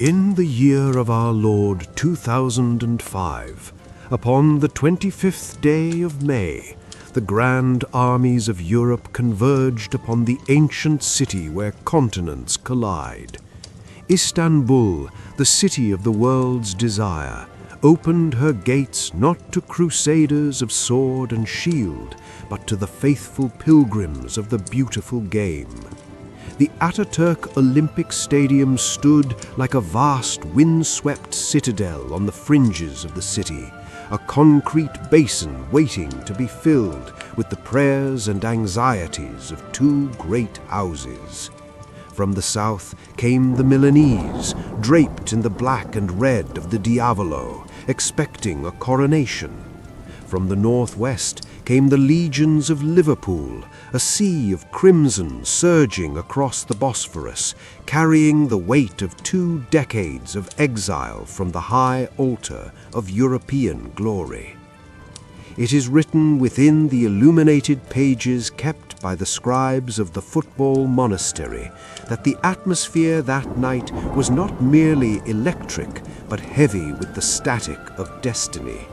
In the year of our Lord 2005, upon the 25th day of May, the grand armies of Europe converged upon the ancient city where continents collide. Istanbul, the city of the world's desire, opened her gates not to crusaders of sword and shield, but to the faithful pilgrims of the beautiful game. The Ataturk Olympic Stadium stood like a vast wind-swept citadel on the fringes of the city, a concrete basin waiting to be filled with the prayers and anxieties of two great houses. From the south came the Milanese, draped in the black and red of the Diavolo, expecting a coronation. From the northwest came the legions of Liverpool, a sea of crimson surging across the Bosphorus, carrying the weight of 2 decades of exile from the high altar of European glory. It is written within the illuminated pages kept by the scribes of the Football Monastery that the atmosphere that night was not merely electric, but heavy with the static of destiny.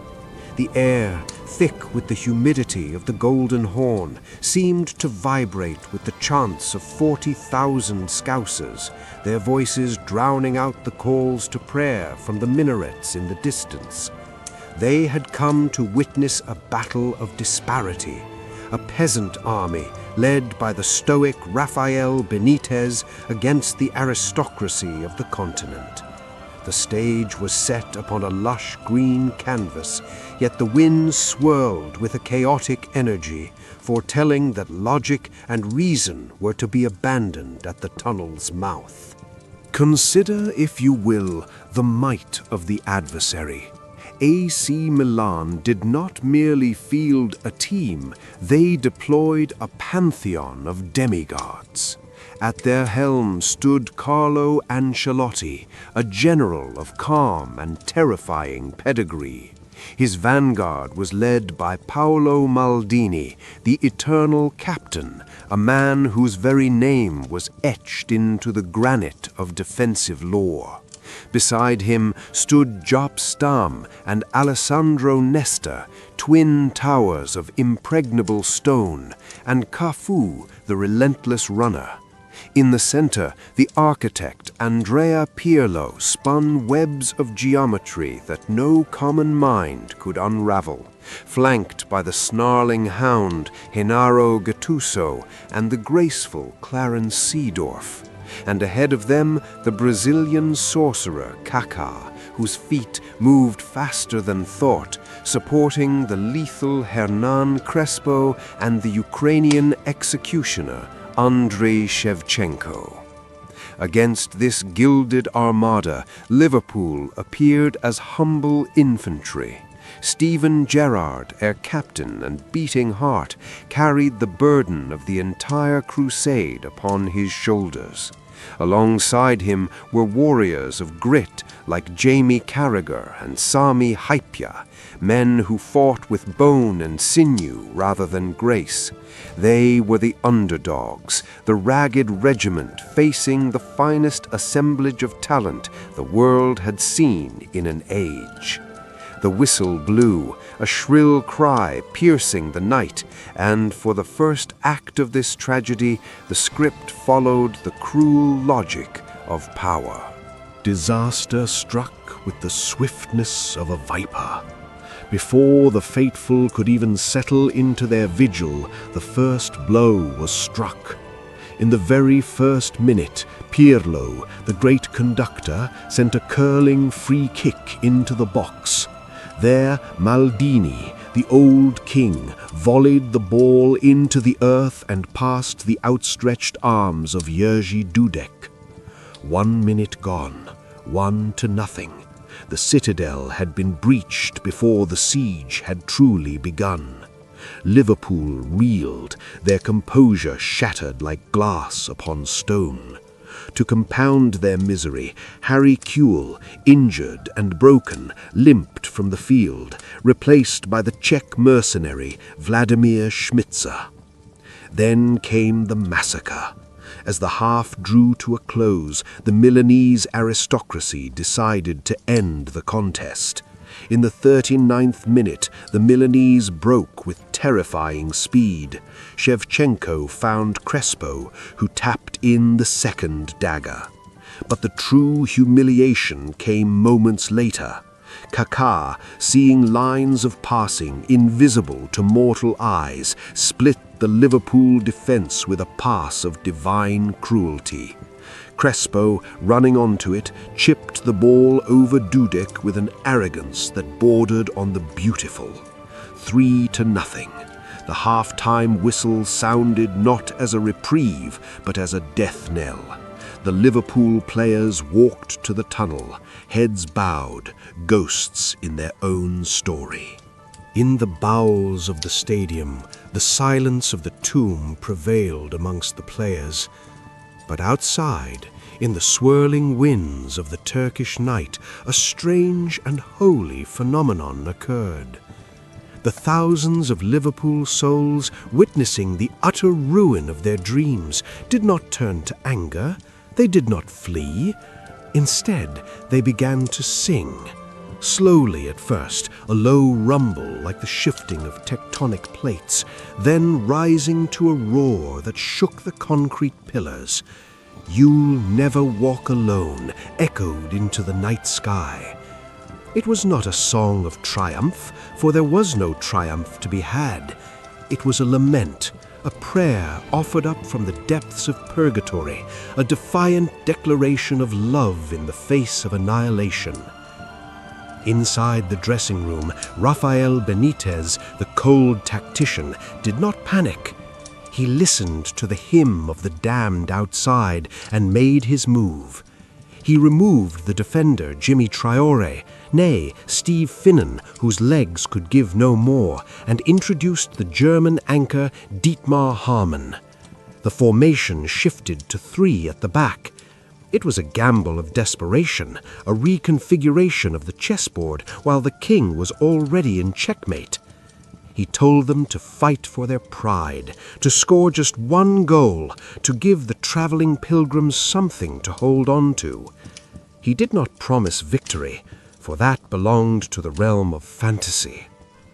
The air, thick with the humidity of the Golden Horn, seemed to vibrate with the chants of 40,000 Scousers, their voices drowning out the calls to prayer from the minarets in the distance. They had come to witness a battle of disparity, a peasant army led by the stoic Rafael Benitez against the aristocracy of the continent. The stage was set upon a lush green canvas, yet the wind swirled with a chaotic energy, foretelling that logic and reason were to be abandoned at the tunnel's mouth. Consider, if you will, the might of the adversary. AC Milan did not merely field a team, they deployed a pantheon of demigods. At their helm stood Carlo Ancelotti, a general of calm and terrifying pedigree. His vanguard was led by Paolo Maldini, the eternal captain, a man whose very name was etched into the granite of defensive lore. Beside him stood Jaap Stam and Alessandro Nesta, twin towers of impregnable stone, and Cafu, the relentless runner. In the center, the architect Andrea Pirlo spun webs of geometry that no common mind could unravel, flanked by the snarling hound Gennaro Gattuso and the graceful Clarence Seedorf. And ahead of them, the Brazilian sorcerer Kaká, whose feet moved faster than thought, supporting the lethal Hernan Crespo and the Ukrainian executioner Andrei Shevchenko. Against this gilded armada, Liverpool appeared as humble infantry. Steven Gerrard, their captain and beating heart, carried the burden of the entire crusade upon his shoulders. Alongside him were warriors of grit like Jamie Carragher and Sami Hypia, men who fought with bone and sinew rather than grace. They were the underdogs, the ragged regiment facing the finest assemblage of talent the world had seen in an age. The whistle blew, a shrill cry piercing the night, and for the first act of this tragedy, the script followed the cruel logic of power. Disaster struck with the swiftness of a viper. Before the faithful could even settle into their vigil, the first blow was struck. In the very first minute, Pirlo, the great conductor, sent a curling free kick into the box. There, Maldini, the old king, volleyed the ball into the earth and past the outstretched arms of Jerzy Dudek. 1 minute gone, 1-0. The citadel had been breached before the siege had truly begun. Liverpool reeled, their composure shattered like glass upon stone. To compound their misery, Harry Kewell, injured and broken, limped from the field, replaced by the Czech mercenary Vladimir Schmitzer. Then came the massacre. As the half drew to a close, the Milanese aristocracy decided to end the contest. In the 39th minute, the Milanese broke with terrifying speed. Shevchenko found Crespo, who tapped in the second dagger. But the true humiliation came moments later. Kaká, seeing lines of passing invisible to mortal eyes, split the Liverpool defence with a pass of divine cruelty. Crespo, running onto it, chipped the ball over Dudek with an arrogance that bordered on the beautiful. 3-0. The half-time whistle sounded not as a reprieve, but as a death knell. The Liverpool players walked to the tunnel, heads bowed, ghosts in their own story. In the bowels of the stadium, the silence of the tomb prevailed amongst the players. But outside, in the swirling winds of the Turkish night, a strange and holy phenomenon occurred. The thousands of Liverpool souls witnessing the utter ruin of their dreams did not turn to anger. They did not flee. Instead, they began to sing. Slowly at first, a low rumble like the shifting of tectonic plates, then rising to a roar that shook the concrete pillars. "You'll never walk alone" echoed into the night sky. It was not a song of triumph, for there was no triumph to be had. It was a lament, a prayer offered up from the depths of purgatory, a defiant declaration of love in the face of annihilation. Inside the dressing room, Rafael Benitez, the cold tactician, did not panic. He listened to the hymn of the damned outside and made his move. He removed the defender Jimmy Traore, nay, Steve Finnan, whose legs could give no more, and introduced the German anchor Dietmar Hamann. The formation shifted to 3 at the back. It was a gamble of desperation, a reconfiguration of the chessboard, while the king was already in checkmate. He told them to fight for their pride, to score just 1 goal, to give the traveling pilgrims something to hold on to. He did not promise victory, for that belonged to the realm of fantasy.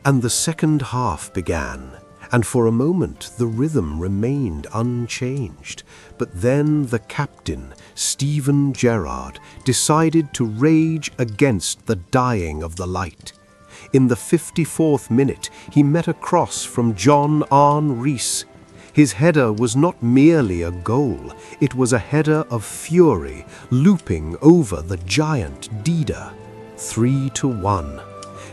And the second half began, and for a moment the rhythm remained unchanged. But then the captain, Steven Gerrard, decided to rage against the dying of the light. In the 54th minute, he met a cross from John Arne Riis. His header was not merely a goal, it was a header of fury, looping over the giant Dida. 3-1.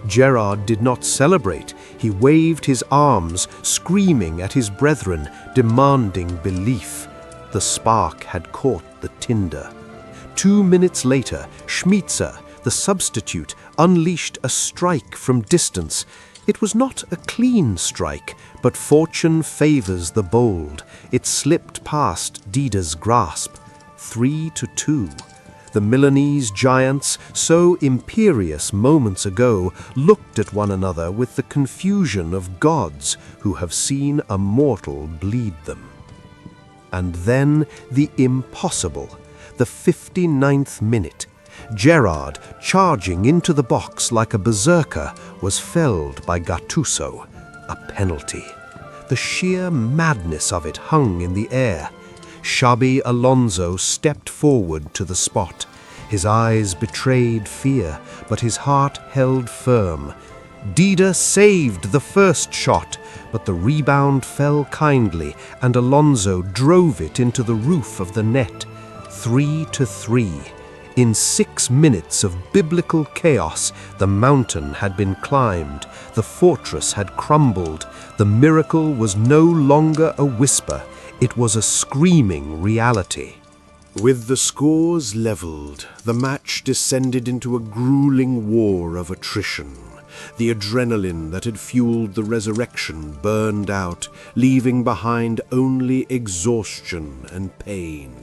Gerrard did not celebrate. He waved his arms, screaming at his brethren, demanding belief. The spark had caught the tinder. 2 minutes later, Schmitzer, the substitute, unleashed a strike from distance. It was not a clean strike, but fortune favors the bold. It slipped past Dida's grasp. 3-2. The Milanese giants, so imperious moments ago, looked at one another with the confusion of gods who have seen a mortal bleed them. And then the impossible, the 59th minute. Gerrard, charging into the box like a berserker, was felled by Gattuso. A penalty. The sheer madness of it hung in the air. Xabi Alonso stepped forward to the spot. His eyes betrayed fear, but his heart held firm. Dida saved the first shot, but the rebound fell kindly, and Alonso drove it into the roof of the net. 3-3. In 6 minutes of biblical chaos, the mountain had been climbed, the fortress had crumbled, the miracle was no longer a whisper, it was a screaming reality. With the scores levelled, the match descended into a grueling war of attrition. The adrenaline that had fueled the resurrection burned out, leaving behind only exhaustion and pain.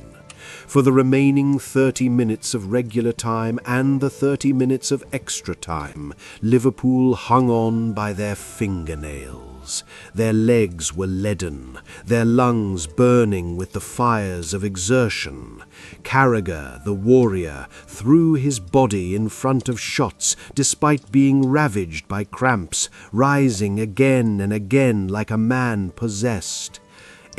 For the remaining 30 minutes of regular time and the 30 minutes of extra time, Liverpool hung on by their fingernails. Their legs were leaden, their lungs burning with the fires of exertion. Carragher, the warrior, threw his body in front of shots despite being ravaged by cramps, rising again and again like a man possessed.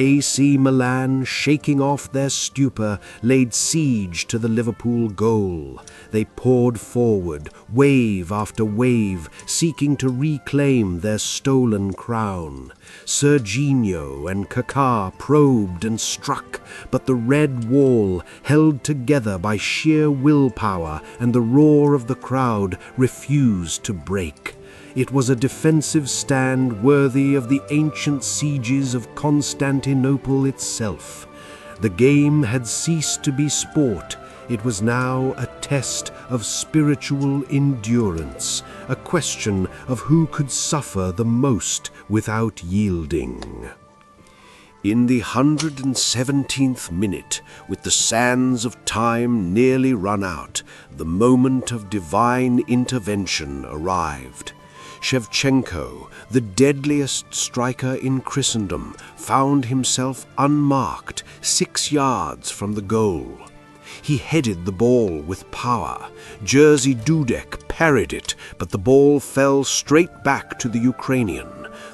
AC Milan, shaking off their stupor, laid siege to the Liverpool goal. They poured forward, wave after wave, seeking to reclaim their stolen crown. Serginho and Kaká probed and struck, but the red wall, held together by sheer willpower and the roar of the crowd, refused to break. It was a defensive stand worthy of the ancient sieges of Constantinople itself. The game had ceased to be sport. It was now a test of spiritual endurance, a question of who could suffer the most without yielding. In the 117th minute, with the sands of time nearly run out, the moment of divine intervention arrived. Shevchenko, the deadliest striker in Christendom, found himself unmarked 6 yards from the goal. He headed the ball with power. Jerzy Dudek parried it, but the ball fell straight back to the Ukrainian.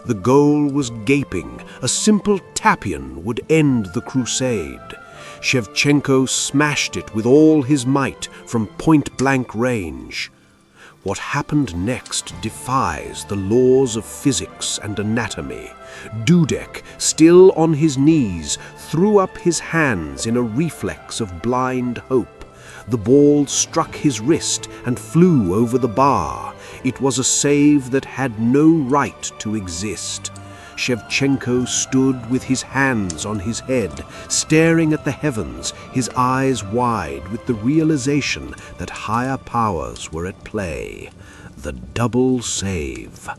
The goal was gaping. A simple tap-in would end the crusade. Shevchenko smashed it with all his might from point-blank range. What happened next defies the laws of physics and anatomy. Dudek, still on his knees, threw up his hands in a reflex of blind hope. The ball struck his wrist and flew over the bar. It was a save that had no right to exist. Shevchenko stood with his hands on his head, staring at the heavens, his eyes wide with the realization that higher powers were at play. The double save.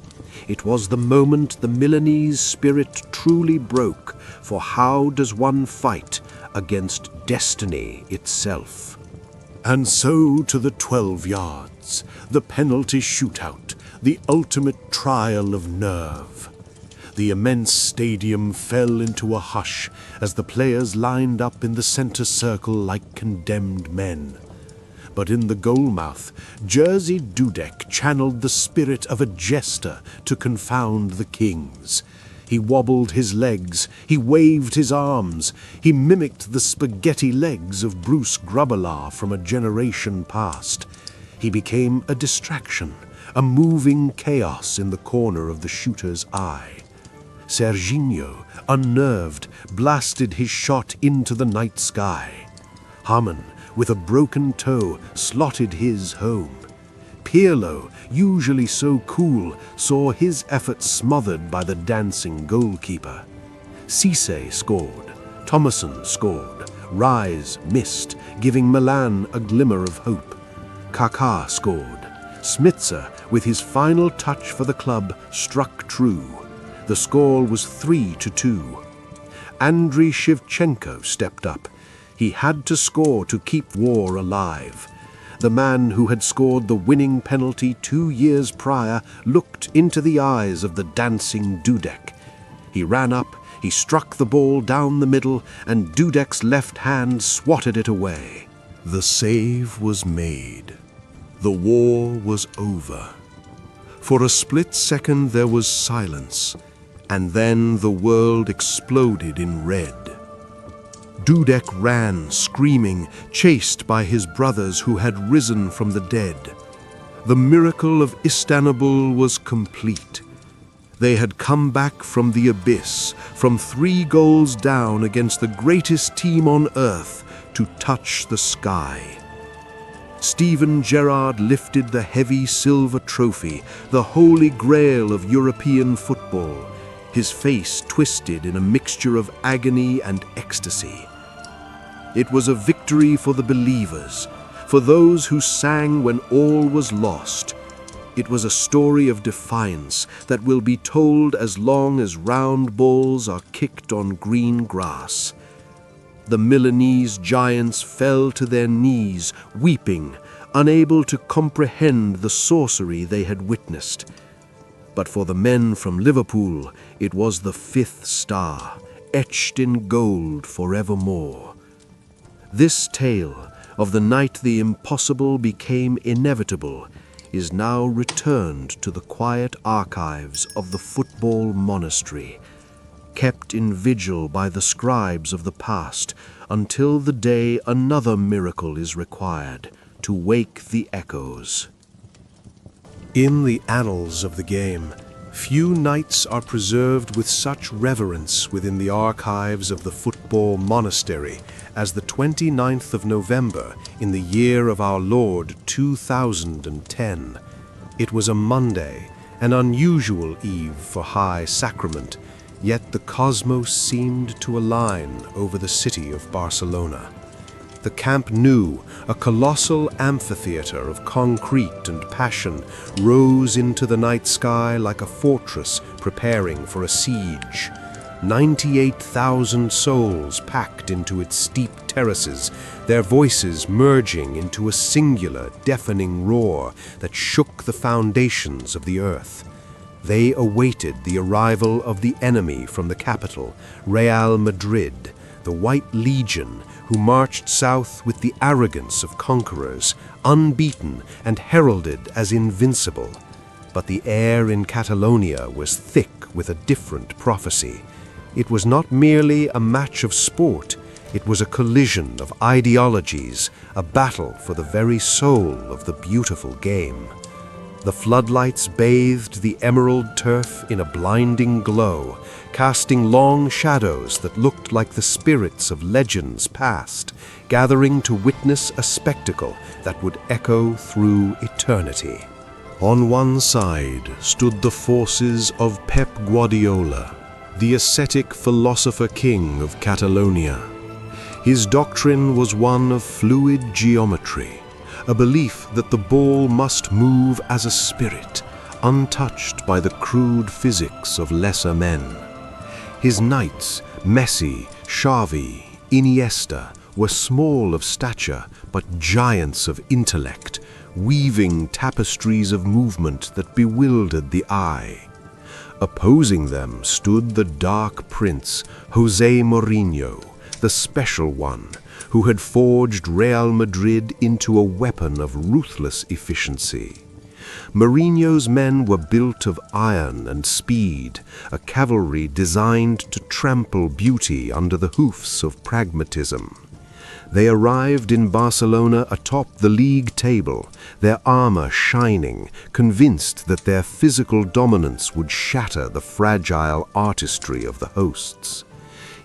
It was the moment the Milanese spirit truly broke, for how does one fight against destiny itself? And so to the 12 yards, the penalty shootout, the ultimate trial of nerve. The immense stadium fell into a hush as the players lined up in the center circle like condemned men. But in the goalmouth, Jerzy Dudek channeled the spirit of a jester to confound the kings. He wobbled his legs, he waved his arms, he mimicked the spaghetti legs of Bruce Grobbelaar from a generation past. He became a distraction, a moving chaos in the corner of the shooter's eye. Serginho, unnerved, blasted his shot into the night sky. Hamann, with a broken toe, slotted his home. Pirlo, usually so cool, saw his effort smothered by the dancing goalkeeper. Cisse scored. Thomasson scored. Rise missed, giving Milan a glimmer of hope. Kaká scored. Smitzer, with his final touch for the club, struck true. The score was 3-2. Andriy Shevchenko stepped up. He had to score to keep war alive. The man who had scored the winning penalty 2 years prior looked into the eyes of the dancing Dudek. He ran up, he struck the ball down the middle, and Dudek's left hand swatted it away. The save was made. The war was over. For a split second there was silence, and then the world exploded in red. Dudek ran, screaming, chased by his brothers who had risen from the dead. The miracle of Istanbul was complete. They had come back from the abyss, from 3 goals down against the greatest team on earth, to touch the sky. Steven Gerrard lifted the heavy silver trophy, the holy grail of European football, his face twisted in a mixture of agony and ecstasy. It was a victory for the believers, for those who sang when all was lost. It was a story of defiance that will be told as long as round balls are kicked on green grass. The Milanese giants fell to their knees, weeping, unable to comprehend the sorcery they had witnessed. But for the men from Liverpool, it was the fifth star, etched in gold forevermore. This tale of the night the impossible became inevitable is now returned to the quiet archives of the Football Monastery, kept in vigil by the scribes of the past until the day another miracle is required to wake the echoes. In the annals of the game, few nights are preserved with such reverence within the archives of the Football Monastery as the 29th of November in the year of our Lord 2010. It was a Monday, an unusual eve for High Sacrament, yet the cosmos seemed to align over the city of Barcelona. The Camp Nou, a colossal amphitheater of concrete and passion, rose into the night sky like a fortress preparing for a siege. 98,000 souls packed into its steep terraces, their voices merging into a singular, deafening roar that shook the foundations of the earth. They awaited the arrival of the enemy from the capital, Real Madrid, the White Legion, who marched south with the arrogance of conquerors, unbeaten and heralded as invincible. But the air in Catalonia was thick with a different prophecy. It was not merely a match of sport, it was a collision of ideologies, a battle for the very soul of the beautiful game. The floodlights bathed the emerald turf in a blinding glow, casting long shadows that looked like the spirits of legends past, gathering to witness a spectacle that would echo through eternity. On one side stood the forces of Pep Guardiola, the ascetic philosopher king of Catalonia. His doctrine was one of fluid geometry, a belief that the ball must move as a spirit, untouched by the crude physics of lesser men. His knights, Messi, Xavi, Iniesta, were small of stature but giants of intellect, weaving tapestries of movement that bewildered the eye. Opposing them stood the dark prince, José Mourinho, the special one, who had forged Real Madrid into a weapon of ruthless efficiency. Mourinho's men were built of iron and speed, a cavalry designed to trample beauty under the hoofs of pragmatism. They arrived in Barcelona atop the league table, their armor shining, convinced that their physical dominance would shatter the fragile artistry of the hosts.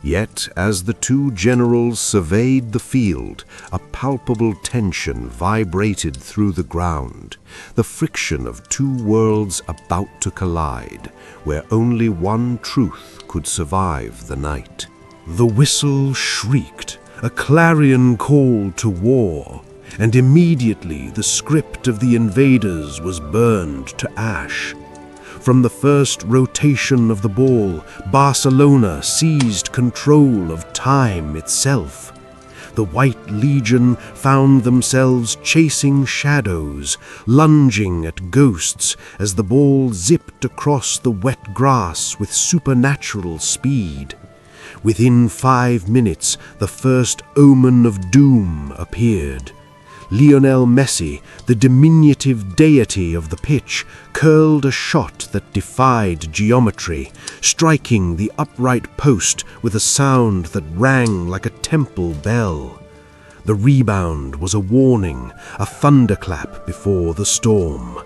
Yet, as the two generals surveyed the field, a palpable tension vibrated through the ground, the friction of two worlds about to collide, where only one truth could survive the night. The whistle shrieked, a clarion call to war, and immediately the script of the invaders was burned to ash. From the first rotation of the ball, Barcelona seized control of time itself. The White Legion found themselves chasing shadows, lunging at ghosts as the ball zipped across the wet grass with supernatural speed. Within 5 minutes, the first omen of doom appeared. Lionel Messi, the diminutive deity of the pitch, curled a shot that defied geometry, striking the upright post with a sound that rang like a temple bell. The rebound was a warning, a thunderclap before the storm.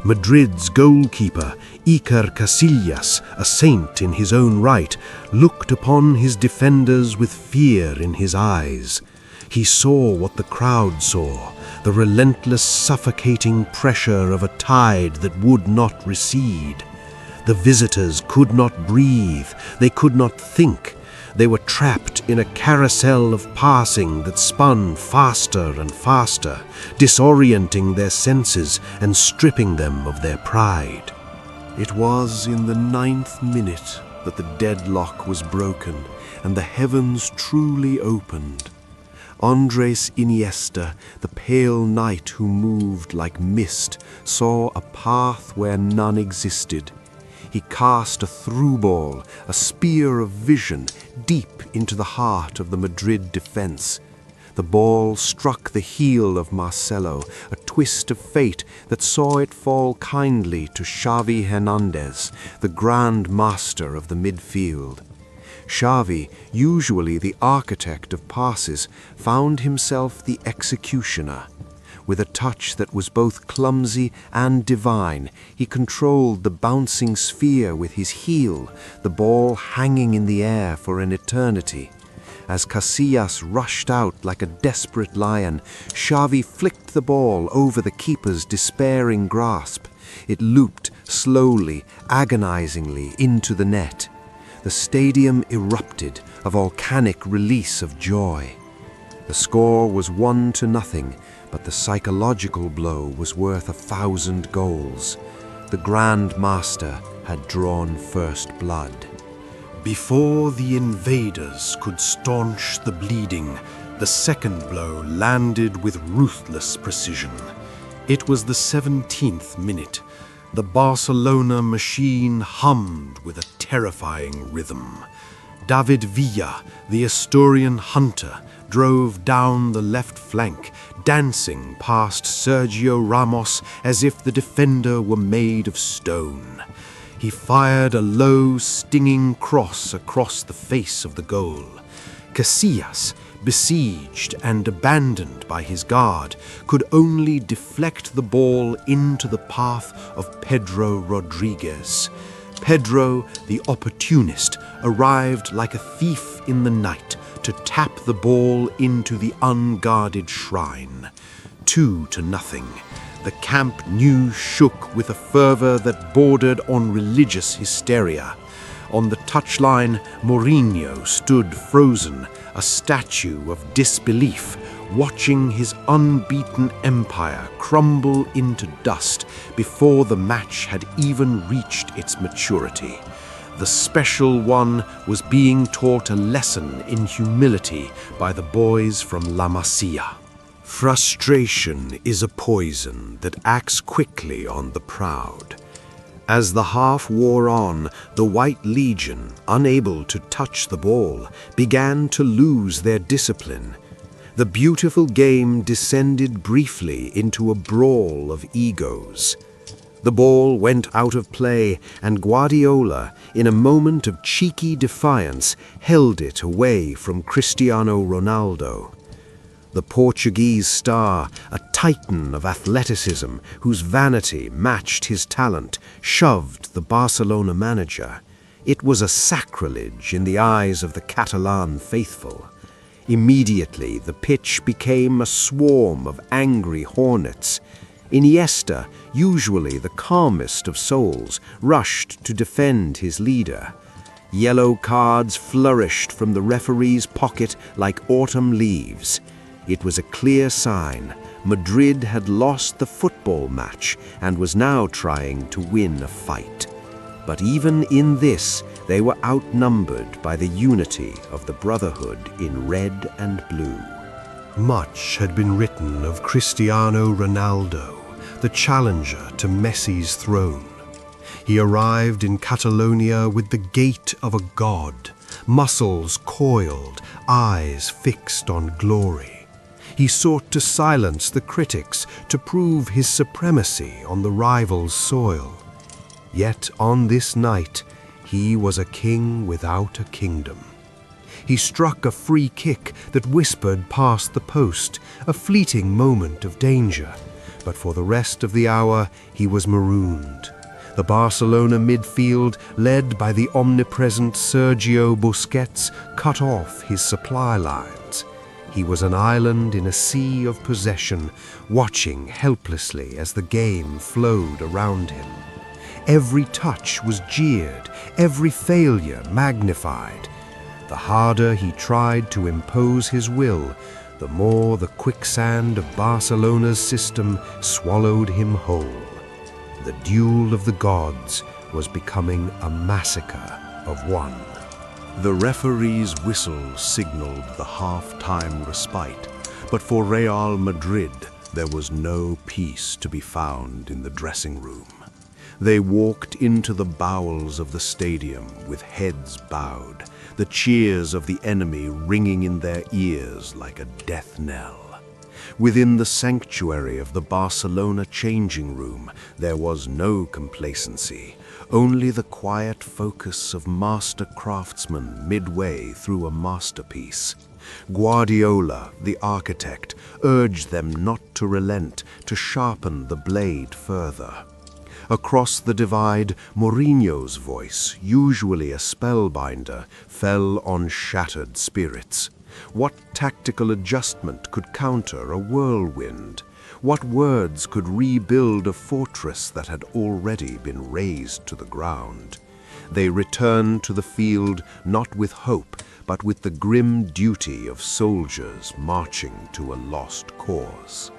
Madrid's goalkeeper, Iker Casillas, a saint in his own right, looked upon his defenders with fear in his eyes. He saw what the crowd saw, the relentless suffocating pressure of a tide that would not recede. The visitors could not breathe, they could not think. They were trapped in a carousel of passing that spun faster and faster, disorienting their senses and stripping them of their pride. It was in the 9th minute that the deadlock was broken and the heavens truly opened. Andres Iniesta, the pale knight who moved like mist, saw a path where none existed. He cast a through ball, a spear of vision, deep into the heart of the Madrid defense. The ball struck the heel of Marcelo, a twist of fate that saw it fall kindly to Xavi Hernandez, the grand master of the midfield. Xavi, usually the architect of passes, found himself the executioner. With a touch that was both clumsy and divine, he controlled the bouncing sphere with his heel, the ball hanging in the air for an eternity. As Casillas rushed out like a desperate lion, Xavi flicked the ball over the keeper's despairing grasp. It looped slowly, agonizingly into the net. The stadium erupted, a volcanic release of joy. The score was 1-0, but the psychological blow was worth 1,000 goals. The Grand Master had drawn first blood. Before the invaders could staunch the bleeding, the second blow landed with ruthless precision. It was the 17th minute. The Barcelona machine hummed with a terrifying rhythm. David Villa, the Asturian hunter, drove down the left flank, dancing past Sergio Ramos as if the defender were made of stone. He fired a low, stinging cross across the face of the goal. Casillas, besieged and abandoned by his guard, could only deflect the ball into the path of Pedro Rodriguez. Pedro, the opportunist, arrived like a thief in the night to tap the ball into the unguarded shrine. 2-0. The Camp Nou shook with a fervor that bordered on religious hysteria. On the touchline, Mourinho stood frozen, a statue of disbelief, watching his unbeaten empire crumble into dust before the match had even reached its maturity. The special one was being taught a lesson in humility by the boys from La Masia. Frustration is a poison that acts quickly on the proud. As the half wore on, the White Legion, unable to touch the ball, began to lose their discipline. The beautiful game descended briefly into a brawl of egos. The ball went out of play, and Guardiola, in a moment of cheeky defiance, held it away from Cristiano Ronaldo. The Portuguese star, a titan of athleticism whose vanity matched his talent, shoved the Barcelona manager. It was a sacrilege in the eyes of the Catalan faithful. Immediately, the pitch became a swarm of angry hornets. Iniesta, usually the calmest of souls, rushed to defend his leader. Yellow cards flourished from the referee's pocket like autumn leaves. It was a clear sign. Madrid had lost the football match and was now trying to win a fight. But even in this, they were outnumbered by the unity of the Brotherhood in red and blue. Much had been written of Cristiano Ronaldo, the challenger to Messi's throne. He arrived in Catalonia with the gait of a god, muscles coiled, eyes fixed on glory. He sought to silence the critics, to prove his supremacy on the rival's soil. Yet on this night, he was a king without a kingdom. He struck a free kick that whispered past the post, a fleeting moment of danger. But for the rest of the hour, he was marooned. The Barcelona midfield, led by the omnipresent Sergio Busquets, cut off his supply lines. He was an island in a sea of possession, watching helplessly as the game flowed around him. Every touch was jeered, every failure magnified. The harder he tried to impose his will, the more the quicksand of Barcelona's system swallowed him whole. The duel of the gods was becoming a massacre of 1. The referee's whistle signaled the half-time respite, but for Real Madrid there was no peace to be found in the dressing room. They walked into the bowels of the stadium with heads bowed, the cheers of the enemy ringing in their ears like a death knell. Within the sanctuary of the Barcelona changing room, there was no complacency, only the quiet focus of master craftsmen midway through a masterpiece. Guardiola, the architect, urged them not to relent, to sharpen the blade further. Across the divide, Mourinho's voice, usually a spellbinder, fell on shattered spirits. What tactical adjustment could counter a whirlwind? What words could rebuild a fortress that had already been razed to the ground? They returned to the field not with hope, but with the grim duty of soldiers marching to a lost cause.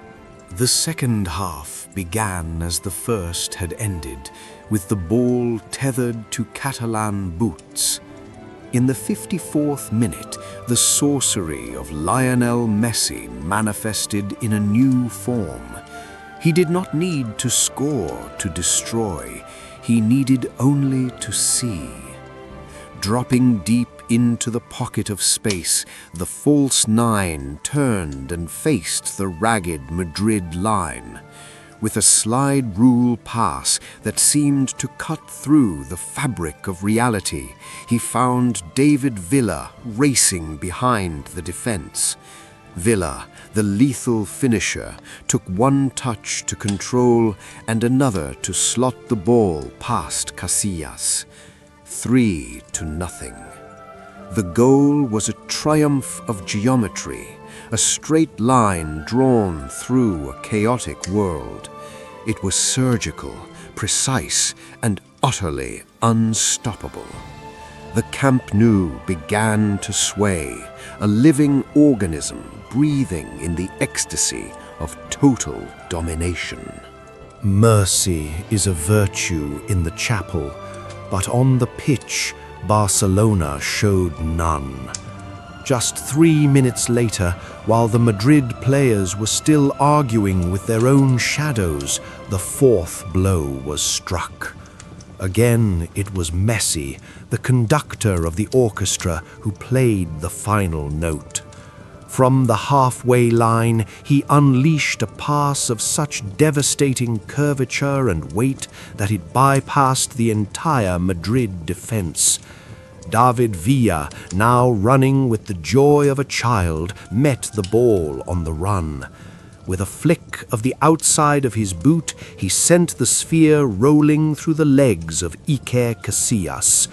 The second half began as the first had ended, with the ball tethered to Catalan boots. In the 54th minute, the sorcery of Lionel Messi manifested in a new form. He did not need to score to destroy, he needed only to see. Dropping deep into the pocket of space, the false nine turned and faced the ragged Madrid line. With a slide rule pass that seemed to cut through the fabric of reality, he found David Villa racing behind the defense. Villa, the lethal finisher, took one touch to control and another to slot the ball past Casillas. 3-0. The goal was a triumph of geometry, a straight line drawn through a chaotic world. It was surgical, precise, and utterly unstoppable. The Camp Nou began to sway, a living organism breathing in the ecstasy of total domination. Mercy is a virtue in the chapel, but on the pitch, Barcelona showed none. Just 3 minutes later, while the Madrid players were still arguing with their own shadows, the fourth blow was struck. Again, it was Messi, the conductor of the orchestra, who played the final note. From the halfway line, he unleashed a pass of such devastating curvature and weight that it bypassed the entire Madrid defense. David Villa, now running with the joy of a child, met the ball on the run. With a flick of the outside of his boot, he sent the sphere rolling through the legs of Iker Casillas.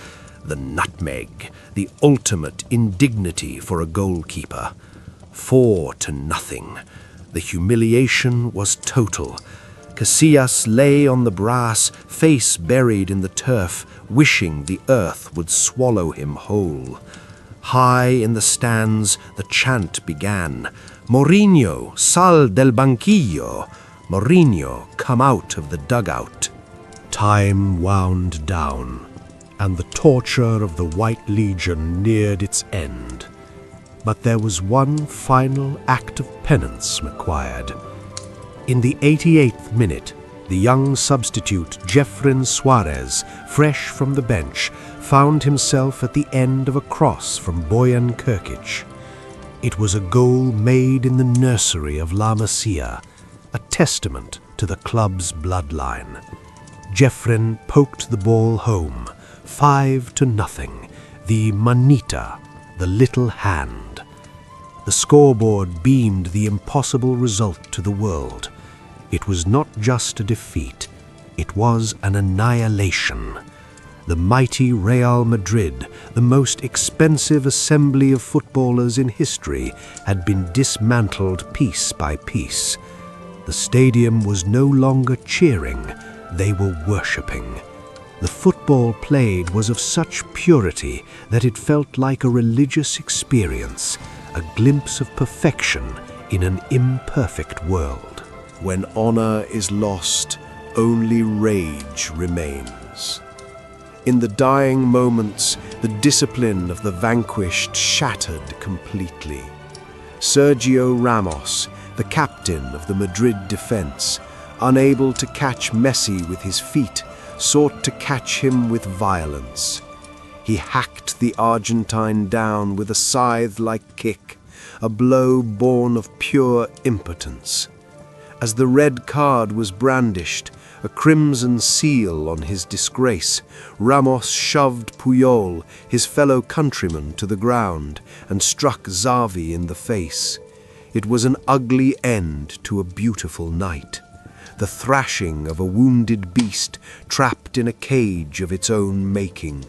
The nutmeg, the ultimate indignity for a goalkeeper. 4-0. The humiliation was total. Casillas lay on the brass, face buried in the turf, wishing the earth would swallow him whole. High in the stands, the chant began. Mourinho, sal del banquillo. Mourinho, come out of the dugout. Time wound down, and the torture of the White Legion neared its end. But there was one final act of penance required. In the 88th minute, the young substitute Jefferin Suarez, fresh from the bench, found himself at the end of a cross from Bojan Krkić. It was a goal made in the nursery of La Masia, a testament to the club's bloodline. Jefferin poked the ball home, 5-0, the manita, the little hand. The scoreboard beamed the impossible result to the world. It was not just a defeat, it was an annihilation. The mighty Real Madrid, the most expensive assembly of footballers in history, had been dismantled piece by piece. The stadium was no longer cheering, they were worshipping. The football played was of such purity that it felt like a religious experience, a glimpse of perfection in an imperfect world. When honor is lost, only rage remains. In the dying moments, the discipline of the vanquished shattered completely. Sergio Ramos, the captain of the Madrid defense, unable to catch Messi with his feet, sought to catch him with violence. He hacked the Argentine down with a scythe-like kick, a blow born of pure impotence. As the red card was brandished, a crimson seal on his disgrace, Ramos shoved Puyol, his fellow countryman, to the ground and struck Xavi in the face. It was an ugly end to a beautiful night, the thrashing of a wounded beast trapped in a cage of its own making.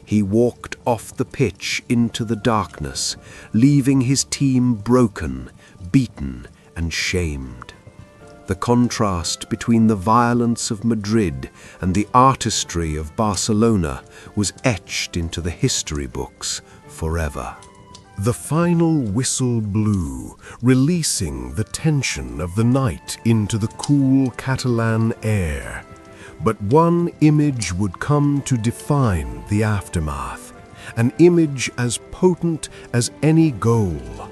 He walked off the pitch into the darkness, leaving his team broken, beaten, and shamed. The contrast between the violence of Madrid and the artistry of Barcelona was etched into the history books forever. The final whistle blew, releasing the tension of the night into the cool Catalan air. But one image would come to define the aftermath, an image as potent as any goal.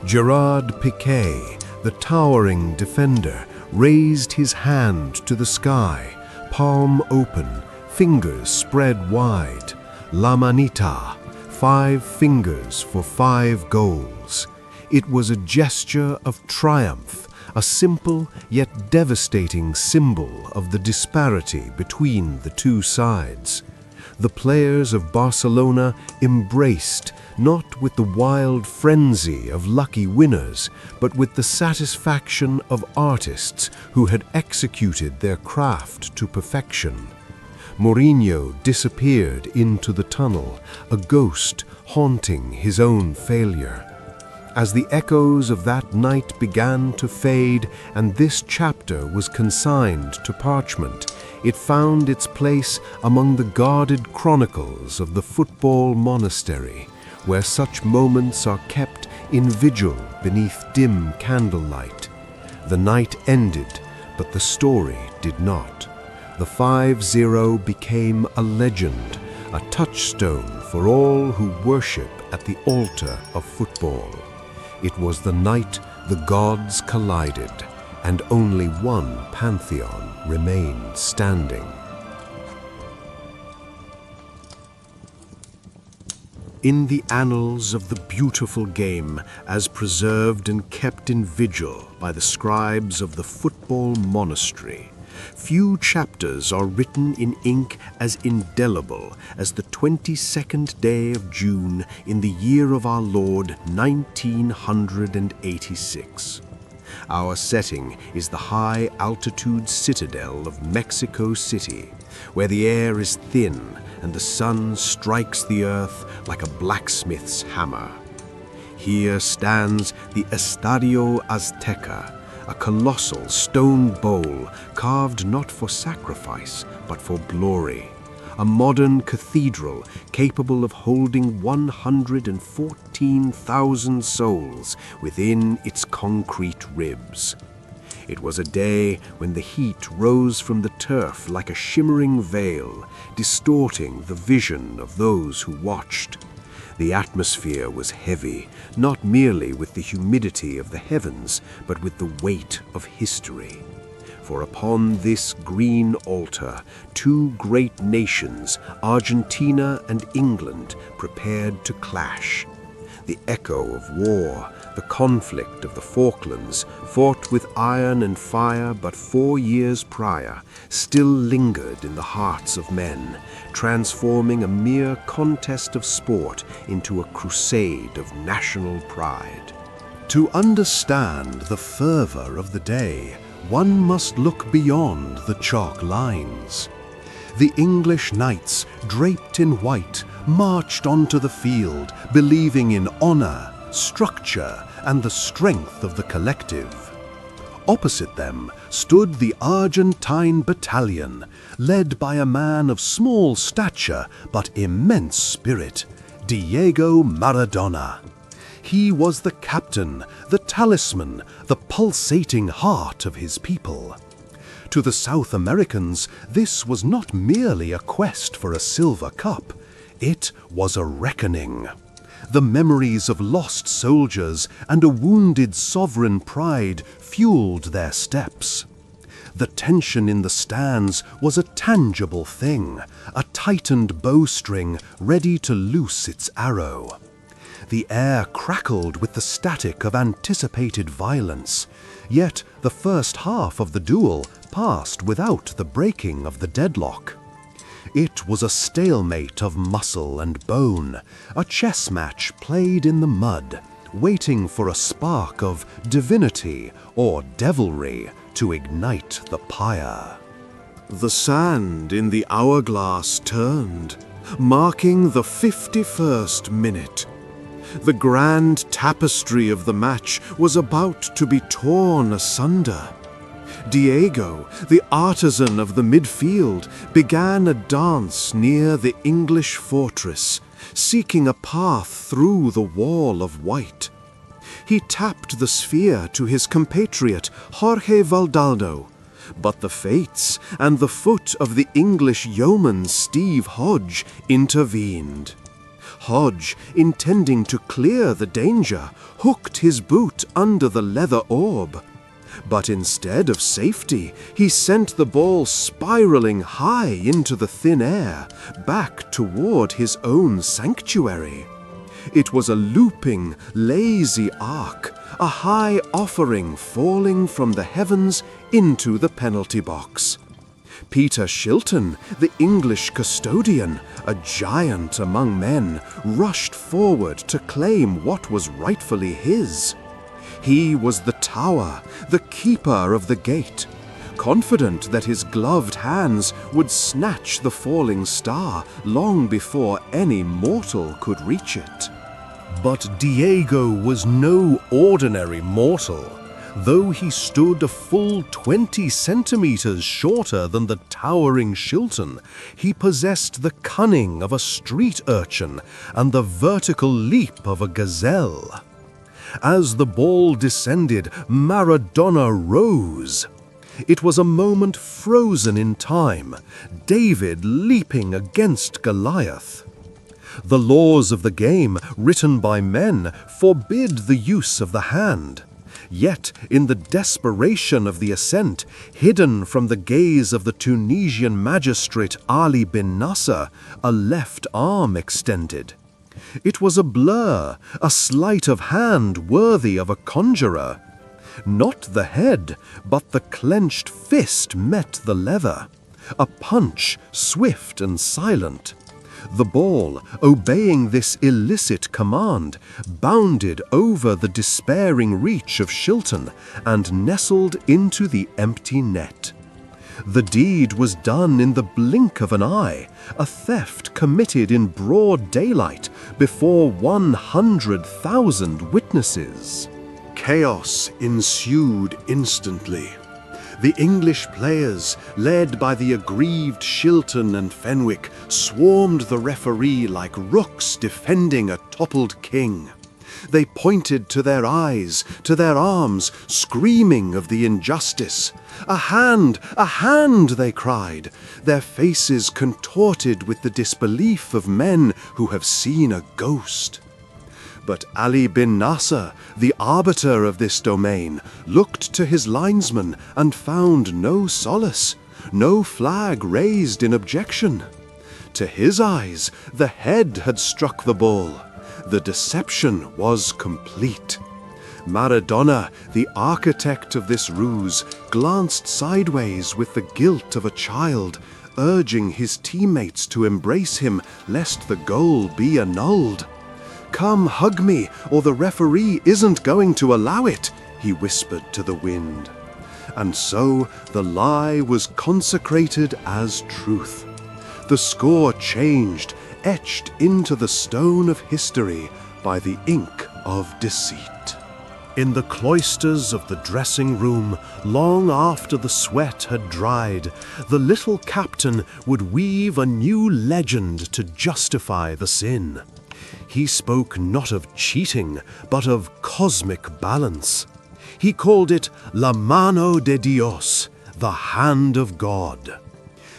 Gerard Piqué, the towering defender, raised his hand to the sky, palm open, fingers spread wide. La Manita, 5 fingers for 5 goals. It was a gesture of triumph, a simple yet devastating symbol of the disparity between the two sides. The players of Barcelona embraced, not with the wild frenzy of lucky winners, but with the satisfaction of artists who had executed their craft to perfection. Mourinho disappeared into the tunnel, a ghost haunting his own failure. As the echoes of that night began to fade and this chapter was consigned to parchment, it found its place among the guarded chronicles of the Football Monastery, where such moments are kept in vigil beneath dim candlelight. The night ended, but the story did not. The 5-0 became a legend, a touchstone for all who worship at the altar of football. It was the night the gods collided, and only one pantheon remained standing. In the annals of the beautiful game, as preserved and kept in vigil by the scribes of the Football Monastery, few chapters are written in ink as indelible as the 22nd day of June in the year of our Lord 1986. Our setting is the high-altitude citadel of Mexico City, where the air is thin and the sun strikes the earth like a blacksmith's hammer. Here stands the Estadio Azteca, a colossal stone bowl carved not for sacrifice but for glory, a modern cathedral capable of holding 114,000 souls within its concrete ribs. It was a day when the heat rose from the turf like a shimmering veil, distorting the vision of those who watched. The atmosphere was heavy, not merely with the humidity of the heavens, but with the weight of history. For upon this green altar, 2 great nations, Argentina and England, prepared to clash. The echo of war, the conflict of the Falklands, fought with iron and fire but 4 years prior, still lingered in the hearts of men, transforming a mere contest of sport into a crusade of national pride. To understand the fervor of the day, one must look beyond the chalk lines. The English knights, draped in white, marched onto the field, believing in honor, structure, and the strength of the collective. Opposite them stood the Argentine battalion, led by a man of small stature but immense spirit, Diego Maradona. He was the captain, the talisman, the pulsating heart of his people. To the South Americans, this was not merely a quest for a silver cup. It was a reckoning. The memories of lost soldiers and a wounded sovereign pride fueled their steps. The tension in the stands was a tangible thing, a tightened bowstring ready to loose its arrow. The air crackled with the static of anticipated violence, yet the first half of the duel passed without the breaking of the deadlock. It was a stalemate of muscle and bone, a chess match played in the mud, waiting for a spark of divinity or devilry to ignite the pyre. The sand in the hourglass turned, marking the 51st minute. The grand tapestry of the match was about to be torn asunder. Diego, the artisan of the midfield, began a dance near the English fortress, seeking a path through the wall of white. He tapped the sphere to his compatriot Jorge Valdaldo, but the fates and the foot of the English yeoman Steve Hodge intervened. Hodge, intending to clear the danger, hooked his boot under the leather orb. But instead of safety, he sent the ball spiraling high into the thin air, back toward his own sanctuary. It was a looping, lazy arc, a high offering falling from the heavens into the penalty box. Peter Shilton, the English custodian, a giant among men, rushed forward to claim what was rightfully his. He was the tower, the keeper of the gate, confident that his gloved hands would snatch the falling star long before any mortal could reach it. But Diego was no ordinary mortal. Though he stood a full 20 centimeters shorter than the towering Shilton, he possessed the cunning of a street urchin and the vertical leap of a gazelle. As the ball descended, Maradona rose. It was a moment frozen in time, David leaping against Goliath. The laws of the game, written by men, forbid the use of the hand. Yet, in the desperation of the ascent, hidden from the gaze of the Tunisian magistrate Ali bin Nasser, a left arm extended. It was a blur, a sleight of hand worthy of a conjurer. Not the head, but the clenched fist met the leather. A punch, swift and silent. The ball, obeying this illicit command, bounded over the despairing reach of Shilton and nestled into the empty net. The deed was done in the blink of an eye, a theft committed in broad daylight before 100,000 witnesses. Chaos ensued instantly. The English players, led by the aggrieved Shilton and Fenwick, swarmed the referee like rooks defending a toppled king. They pointed to their eyes, to their arms, screaming of the injustice. A hand, they cried, their faces contorted with the disbelief of men who have seen a ghost. But Ali bin Nasser, the arbiter of this domain, looked to his linesman and found no solace, no flag raised in objection. To his eyes, the head had struck the ball. The deception was complete. Maradona, the architect of this ruse, glanced sideways with the guilt of a child, urging his teammates to embrace him lest the goal be annulled. "Come, hug me, or the referee isn't going to allow it," he whispered to the wind. And so the lie was consecrated as truth. The score changed, etched into the stone of history by the ink of deceit. In the cloisters of the dressing room, long after the sweat had dried, the little captain would weave a new legend to justify the sin. He spoke not of cheating, but of cosmic balance. He called it La Mano de Dios, the hand of God.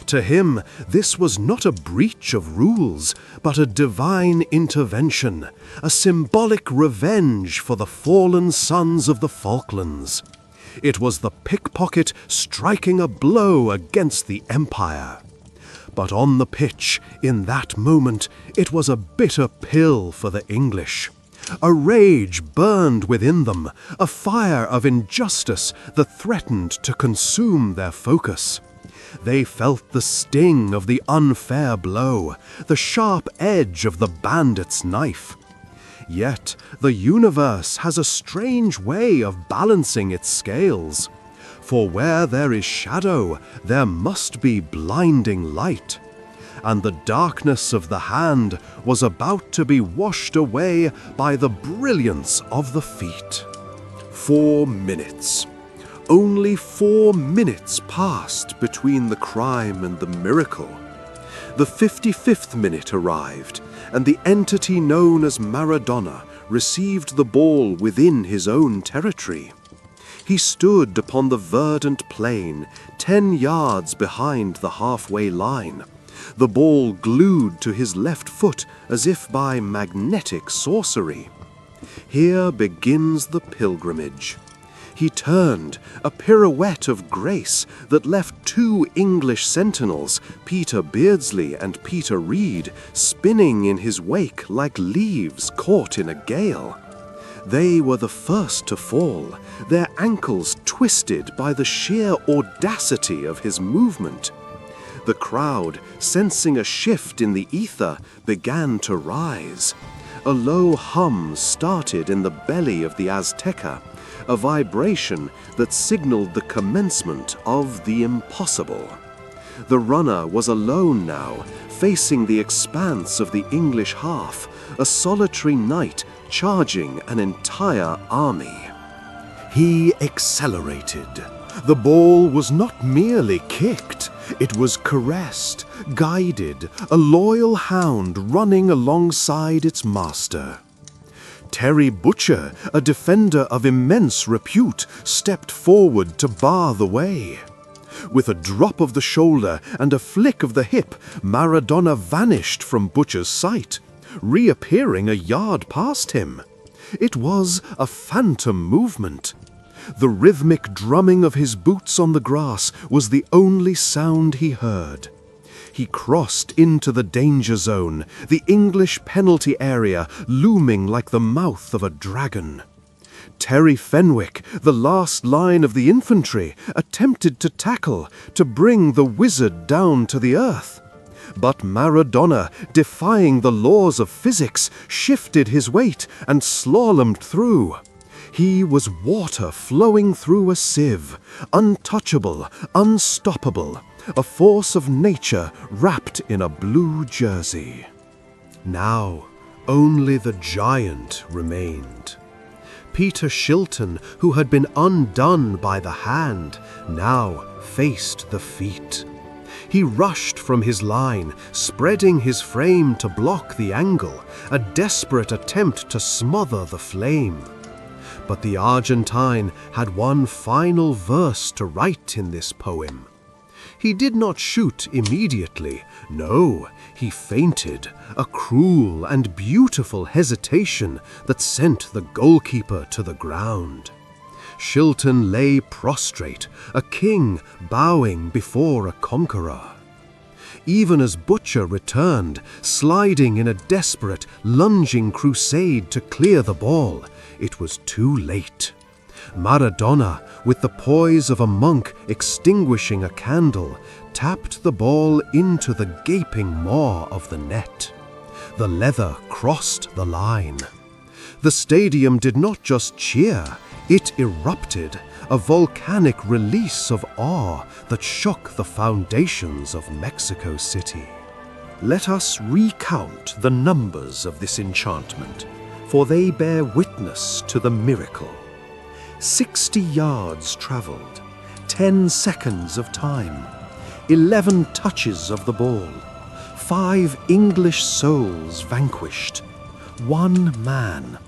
To him, this was not a breach of rules, but a divine intervention, a symbolic revenge for the fallen sons of the Falklands. It was the pickpocket striking a blow against the empire. But on the pitch, in that moment, it was a bitter pill for the English. A rage burned within them, a fire of injustice that threatened to consume their focus. They felt the sting of the unfair blow, the sharp edge of the bandit's knife. Yet the universe has a strange way of balancing its scales. For where there is shadow, there must be blinding light. And the darkness of the hand was about to be washed away by the brilliance of the feet. 4 minutes. Only 4 minutes passed between the crime and the miracle. The 55th minute arrived, and the entity known as Maradona received the ball within his own territory. He stood upon the verdant plain, 10 yards behind the halfway line, the ball glued to his left foot as if by magnetic sorcery. Here begins the pilgrimage. He turned, a pirouette of grace that left 2 English sentinels, Peter Beardsley and Peter Reed, spinning in his wake like leaves caught in a gale. They were the first to fall, their ankles twisted by the sheer audacity of his movement. The crowd, sensing a shift in the ether, began to rise. A low hum started in the belly of the Azteca, a vibration that signaled the commencement of the impossible. The runner was alone now, facing the expanse of the English half, a solitary knight charging an entire army. He accelerated. The ball was not merely kicked, it was caressed, guided, a loyal hound running alongside its master. Terry Butcher, a defender of immense repute, stepped forward to bar the way. With a drop of the shoulder and a flick of the hip, Maradona vanished from Butcher's sight, reappearing a yard past him. It was a phantom movement. The rhythmic drumming of his boots on the grass was the only sound he heard. He crossed into the danger zone, the English penalty area looming like the mouth of a dragon. Terry Fenwick, the last line of the infantry, attempted to tackle, to bring the wizard down to the earth. But Maradona, defying the laws of physics, shifted his weight and slalomed through. He was water flowing through a sieve, untouchable, unstoppable, a force of nature wrapped in a blue jersey. Now, only the giant remained. Peter Shilton, who had been undone by the hand, now faced the feet. He rushed from his line, spreading his frame to block the angle, a desperate attempt to smother the flame. But the Argentine had one final verse to write in this poem. He did not shoot immediately. No, he feinted, a cruel and beautiful hesitation that sent the goalkeeper to the ground. Shilton lay prostrate, a king bowing before a conqueror. Even as Butcher returned, sliding in a desperate, lunging crusade to clear the ball, it was too late. Maradona, with the poise of a monk extinguishing a candle, tapped the ball into the gaping maw of the net. The leather crossed the line. The stadium did not just cheer, it erupted, a volcanic release of awe that shook the foundations of Mexico City. Let us recount the numbers of this enchantment, for they bear witness to the miracle. 60 yards travelled, 10 seconds of time, 11 touches of the ball, 5 English souls vanquished, 1 man.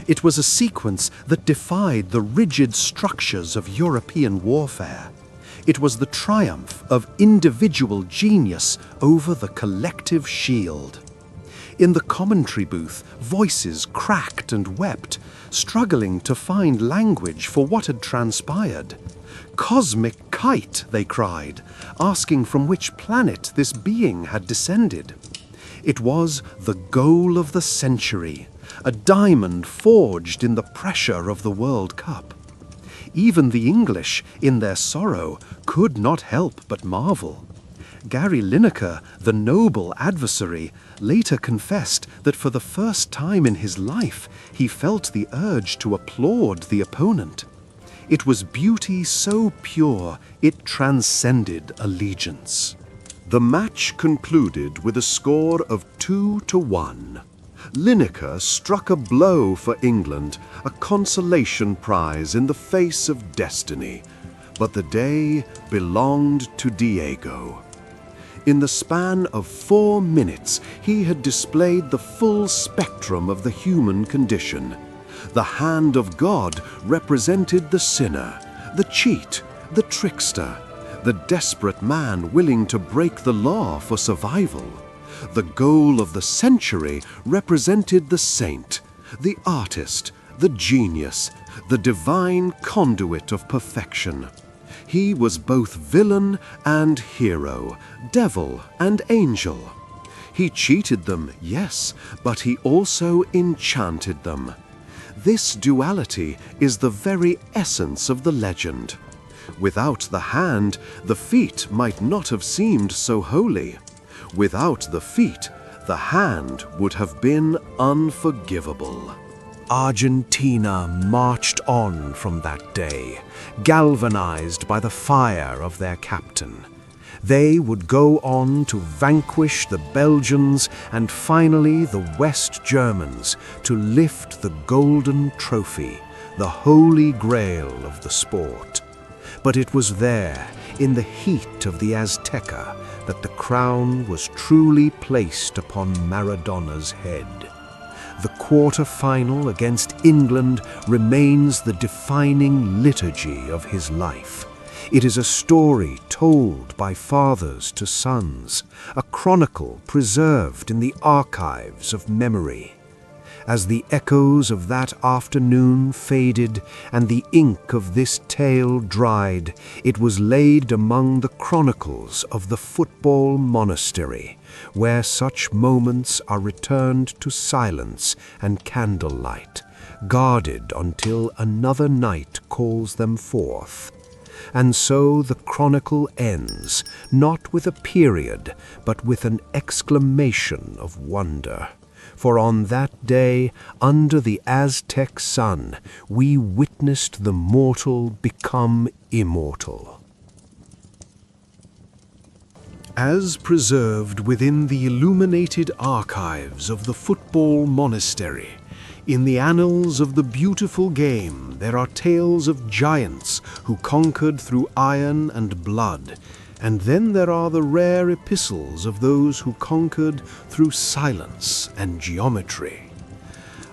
It was a sequence that defied the rigid structures of European warfare. It was the triumph of individual genius over the collective shield. In the commentary booth, voices cracked and wept, struggling to find language for what had transpired. "Cosmic kite," they cried, asking from which planet this being had descended. It was the goal of the century, a diamond forged in the pressure of the World Cup. Even the English, in their sorrow, could not help but marvel. Gary Lineker, the noble adversary, later confessed that for the first time in his life he felt the urge to applaud the opponent. It was beauty so pure it transcended allegiance. The match concluded with a score of 2-1. Lineker struck a blow for England, a consolation prize in the face of destiny. But the day belonged to Diego. In the span of 4 minutes, he had displayed the full spectrum of the human condition. The hand of God represented the sinner, the cheat, the trickster, the desperate man willing to break the law for survival. The goal of the century represented the saint, the artist, the genius, the divine conduit of perfection. He was both villain and hero, devil and angel. He cheated them, yes, but he also enchanted them. This duality is the very essence of the legend. Without the hand, the feet might not have seemed so holy. Without the feet, the hand would have been unforgivable. Argentina marched on from that day, galvanized by the fire of their captain. They would go on to vanquish the Belgians and finally the West Germans to lift the golden trophy, the holy grail of the sport. But it was there, in the heat of the Azteca, that the crown was truly placed upon Maradona's head. The quarter-final against England remains the defining liturgy of his life. It is a story told by fathers to sons, a chronicle preserved in the archives of memory. As the echoes of that afternoon faded and the ink of this tale dried, it was laid among the chronicles of the Football Monastery, where such moments are returned to silence and candlelight, guarded until another night calls them forth. And so the chronicle ends, not with a period, but with an exclamation of wonder. For on that day, under the Aztec sun, we witnessed the mortal become immortal. As preserved within the illuminated archives of the Football Monastery, in the annals of the beautiful game there are tales of giants who conquered through iron and blood, and then there are the rare epistles of those who conquered through silence and geometry.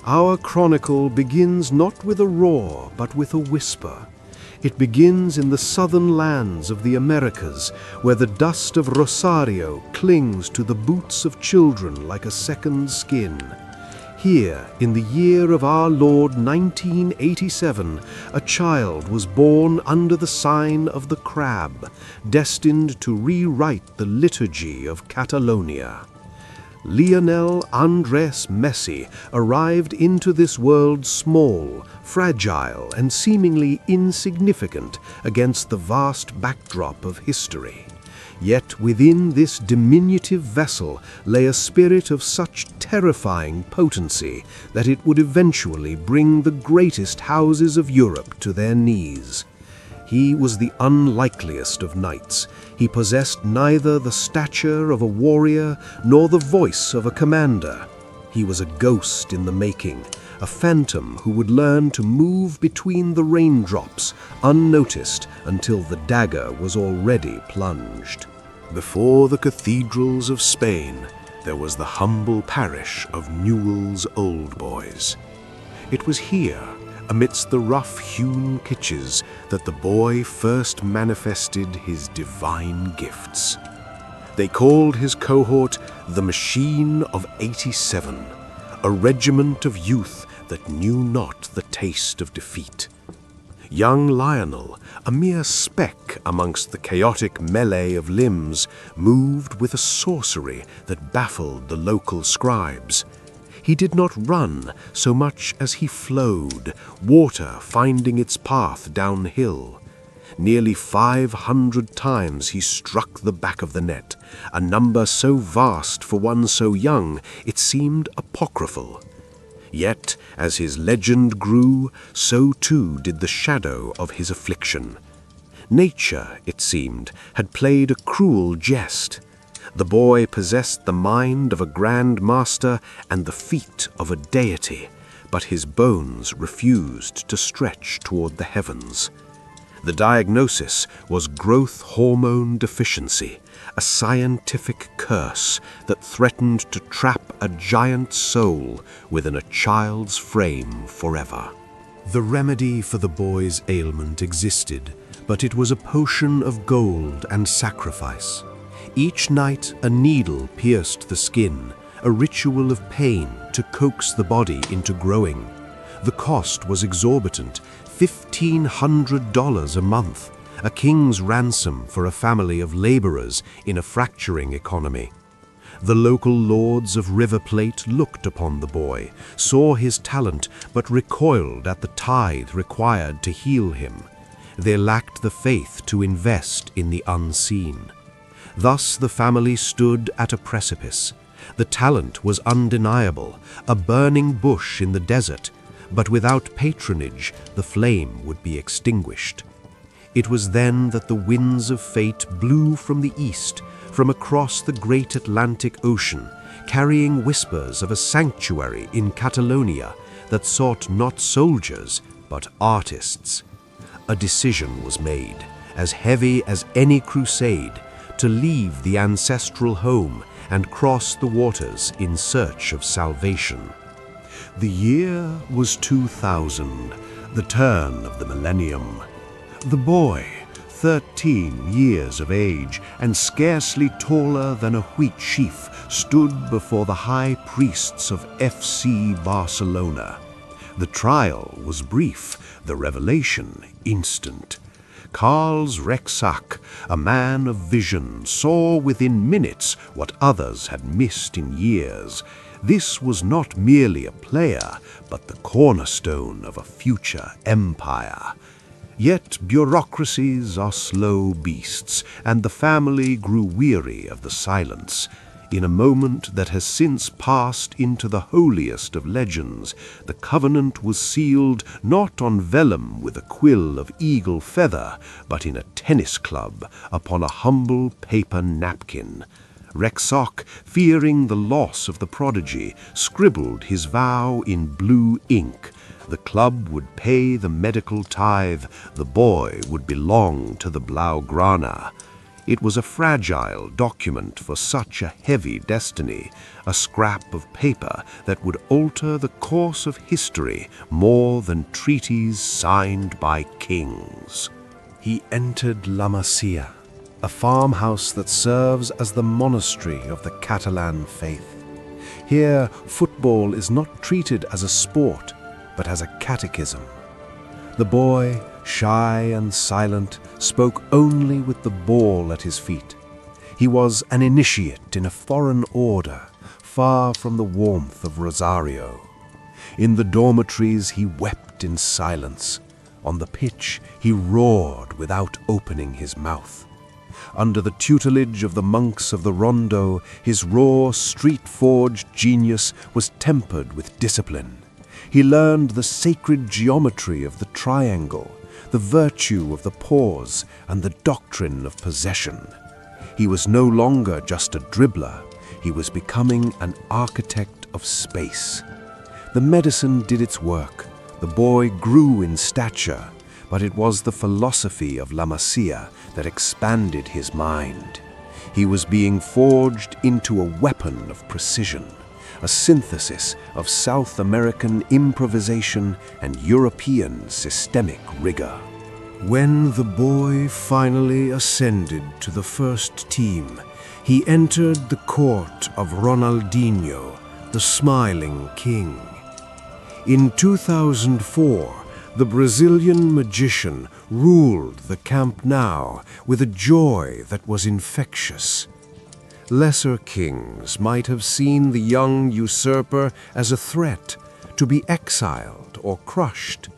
Our chronicle begins not with a roar, but with a whisper. It begins in the southern lands of the Americas, where the dust of Rosario clings to the boots of children like a second skin. Here, in the year of our Lord 1987, a child was born under the sign of the crab, destined to rewrite the liturgy of Catalonia. Lionel Andres Messi arrived into this world small, fragile, and seemingly insignificant against the vast backdrop of history. Yet within this diminutive vessel lay a spirit of such terrifying potency that it would eventually bring the greatest houses of Europe to their knees. He was the unlikeliest of knights. He possessed neither the stature of a warrior nor the voice of a commander. He was a ghost in the making, a phantom who would learn to move between the raindrops, unnoticed until the dagger was already plunged. Before the cathedrals of Spain, there was the humble parish of Newell's Old Boys. It was here, amidst the rough-hewn pitches that the boy first manifested his divine gifts. They called his cohort the Machine of 87, a regiment of youth that knew not the taste of defeat. Young Lionel, a mere speck amongst the chaotic melee of limbs, moved with a sorcery that baffled the local scribes. He did not run so much as he flowed, water finding its path downhill. Nearly 500 times he struck the back of the net, a number so vast for one so young it seemed apocryphal. Yet, as his legend grew, so too did the shadow of his affliction. Nature, it seemed, had played a cruel jest. The boy possessed the mind of a grand master and the feet of a deity, but his bones refused to stretch toward the heavens. The diagnosis was growth hormone deficiency, a scientific curse that threatened to trap a giant soul within a child's frame forever. The remedy for the boy's ailment existed, but it was a potion of gold and sacrifice. Each night a needle pierced the skin, a ritual of pain to coax the body into growing. The cost was exorbitant, $1,500 a month, a king's ransom for a family of laborers in a fracturing economy. The local lords of River Plate looked upon the boy, saw his talent, but recoiled at the tithe required to heal him. They lacked the faith to invest in the unseen. Thus the family stood at a precipice. The talent was undeniable, a burning bush in the desert, but without patronage the flame would be extinguished. It was then that the winds of fate blew from the east, from across the great Atlantic Ocean, carrying whispers of a sanctuary in Catalonia that sought not soldiers, but artists. A decision was made, as heavy as any crusade, to leave the ancestral home and cross the waters in search of salvation. The year was 2000, the turn of the millennium. The boy, 13 years of age and scarcely taller than a wheat sheaf, stood before the high priests of FC Barcelona. The trial was brief, the revelation instant. Carls Rexach, a man of vision, saw within minutes what others had missed in years. This was not merely a player, but the cornerstone of a future empire. Yet bureaucracies are slow beasts, and the family grew weary of the silence. In a moment that has since passed into the holiest of legends, the covenant was sealed not on vellum with a quill of eagle feather, but in a tennis club upon a humble paper napkin. Rexach, fearing the loss of the prodigy, scribbled his vow in blue ink. The club would pay the medical tithe, the boy would belong to the Blaugrana. It was a fragile document for such a heavy destiny, a scrap of paper that would alter the course of history more than treaties signed by kings. He entered La Masia, a farmhouse that serves as the monastery of the Catalan faith. Here, football is not treated as a sport, but as a catechism. The boy, shy and silent, spoke only with the ball at his feet. He was an initiate in a foreign order, far from the warmth of Rosario. In the dormitories he wept in silence. On the pitch he roared without opening his mouth. Under the tutelage of the monks of the Rondo, his raw, street-forged genius was tempered with discipline. He learned the sacred geometry of the triangle, the virtue of the pause, and the doctrine of possession. He was no longer just a dribbler. He was becoming an architect of space. The medicine did its work. The boy grew in stature, but it was the philosophy of La Masia that expanded his mind. He was being forged into a weapon of precision, a synthesis of South American improvisation and European systemic rigor. When the boy finally ascended to the first team, he entered the court of Ronaldinho, the smiling king. In 2004, the Brazilian magician ruled the Camp Nou with a joy that was infectious. Lesser kings might have seen the young usurper as a threat to be exiled or crushed,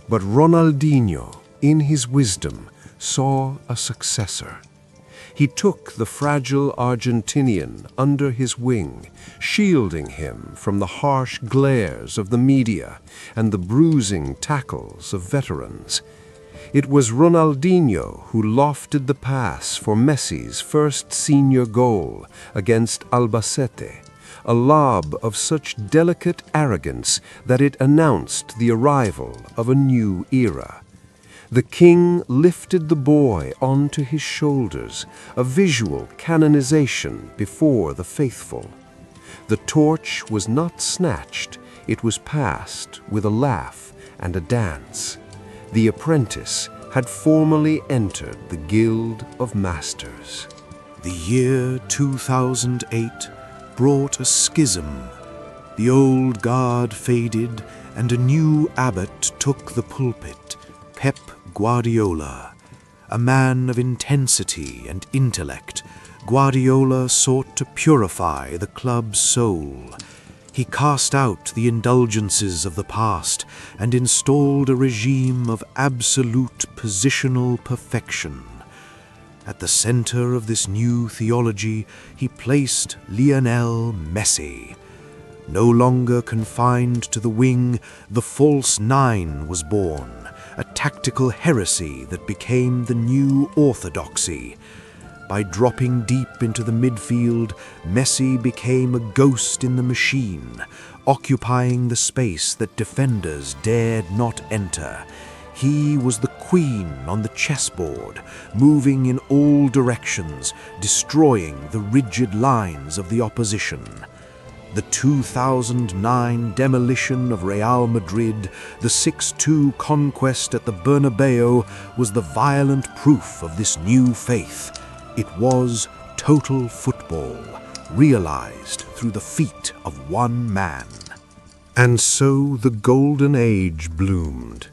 but Ronaldinho, in his wisdom, saw a successor. He took the fragile Argentinian under his wing, shielding him from the harsh glares of the media and the bruising tackles of veterans. It was Ronaldinho who lofted the pass for Messi's first senior goal against Albacete, a lob of such delicate arrogance that it announced the arrival of a new era. The king lifted the boy onto his shoulders, a visual canonization before the faithful. The torch was not snatched, it was passed with a laugh and a dance. The apprentice had formally entered the Guild of Masters. The year 2008 brought a schism. The old guard faded and a new abbot took the pulpit, Pep Guardiola. A man of intensity and intellect, Guardiola sought to purify the club's soul. He cast out the indulgences of the past and installed a regime of absolute positional perfection. At the center of this new theology, he placed Lionel Messi. No longer confined to the wing, the false nine was born, a tactical heresy that became the new orthodoxy. By dropping deep into the midfield, Messi became a ghost in the machine, occupying the space that defenders dared not enter. He was the queen on the chessboard, moving in all directions, destroying the rigid lines of the opposition. The 2009 demolition of Real Madrid, the 6-2 conquest at the Bernabeu, was the violent proof of this new faith. It was total football, realized through the feet of one man. And so the golden age bloomed.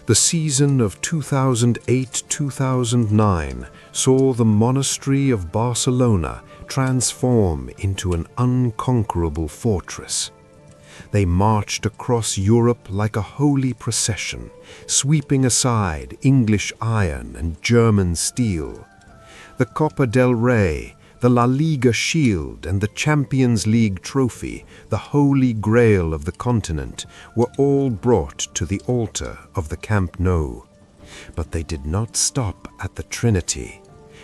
The season of 2008-2009 saw the monastery of Barcelona transform into an unconquerable fortress. They marched across Europe like a holy procession, sweeping aside English iron and German steel. The Copa del Rey, the La Liga Shield, and the Champions League trophy, the holy grail of the continent, were all brought to the altar of the Camp Nou. But they did not stop at the Trinity.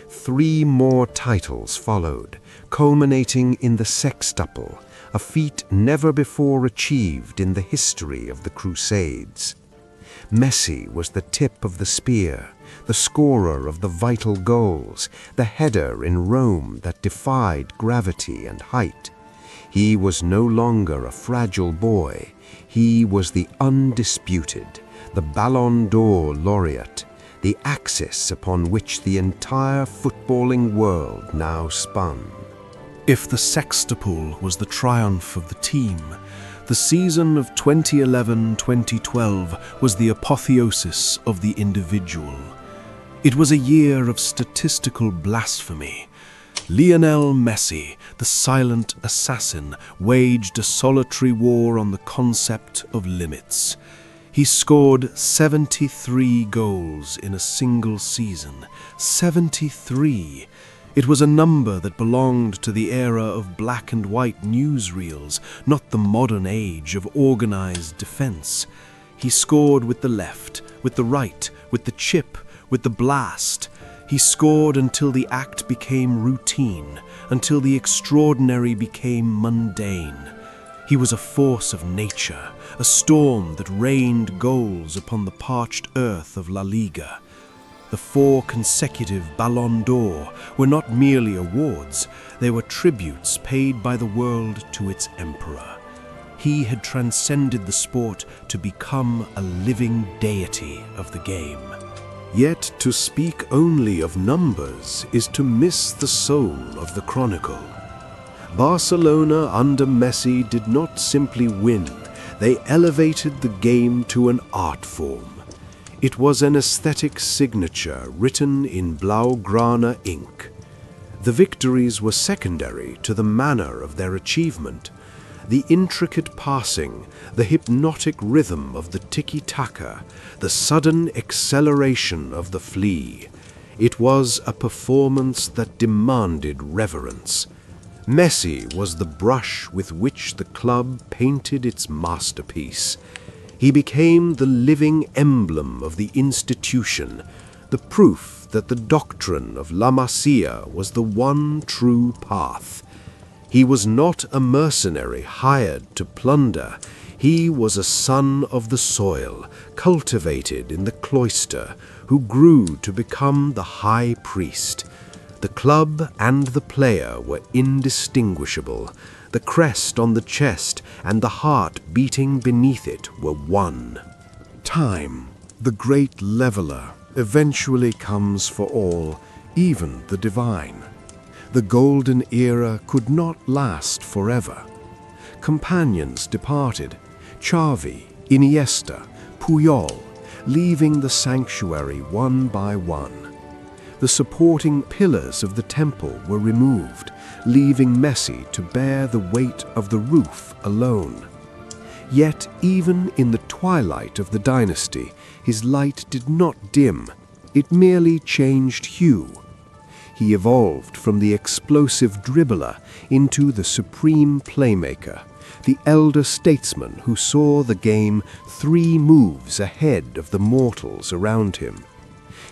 3 more titles followed, culminating in the sextuple, a feat never before achieved in the history of the Crusades. Messi was the tip of the spear, the scorer of the vital goals, the header in Rome that defied gravity and height. He was no longer a fragile boy. He was the undisputed, the Ballon d'Or laureate, the axis upon which the entire footballing world now spun. If the sextuple was the triumph of the team, the season of 2011-2012 was the apotheosis of the individual. It was a year of statistical blasphemy. Lionel Messi, the silent assassin, waged a solitary war on the concept of limits. He scored 73 goals in a single season. 73! It was a number that belonged to the era of black and white newsreels, not the modern age of organized defense. He scored with the left, with the right, with the chip, with the blast. He scored until the act became routine, until the extraordinary became mundane. He was a force of nature, a storm that rained goals upon the parched earth of La Liga. The 4 consecutive Ballon d'Or were not merely awards, they were tributes paid by the world to its emperor. He had transcended the sport to become a living deity of the game. Yet to speak only of numbers is to miss the soul of the chronicle. Barcelona under Messi did not simply win, they elevated the game to an art form. It was an aesthetic signature written in Blaugrana ink. The victories were secondary to the manner of their achievement. The intricate passing, the hypnotic rhythm of the tiki-taka, the sudden acceleration of the flea. It was a performance that demanded reverence. Messi was the brush with which the club painted its masterpiece. He became the living emblem of the institution, the proof that the doctrine of La Masia was the one true path. He was not a mercenary hired to plunder. He was a son of the soil, cultivated in the cloister, who grew to become the high priest. The club and the player were indistinguishable. The crest on the chest and the heart beating beneath it were one. Time, the great leveler, eventually comes for all, even the divine. The golden era could not last forever. Companions departed, Xavi, Iniesta, Puyol, leaving the sanctuary one by one. The supporting pillars of the temple were removed, leaving Messi to bear the weight of the roof alone. Yet even in the twilight of the dynasty, his light did not dim, it merely changed hue. He evolved from the explosive dribbler into the supreme playmaker, the elder statesman who saw the game 3 moves ahead of the mortals around him.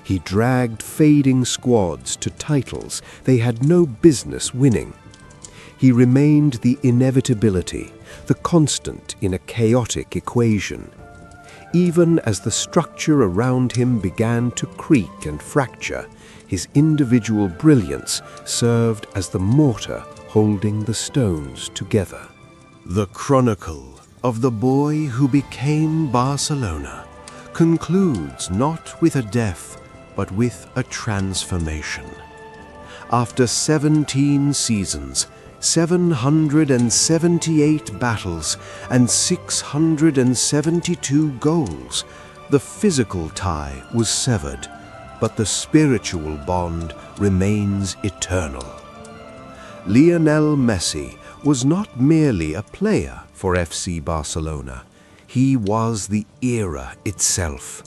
He dragged fading squads to titles they had no business winning. He remained the inevitability, the constant in a chaotic equation. Even as the structure around him began to creak and fracture, his individual brilliance served as the mortar holding the stones together. The chronicle of the boy who became Barcelona concludes not with a death, but with a transformation. After 17 seasons, 778 battles, and 672 goals, the physical tie was severed, but the spiritual bond remains eternal. Lionel Messi was not merely a player for FC Barcelona. He was the era itself.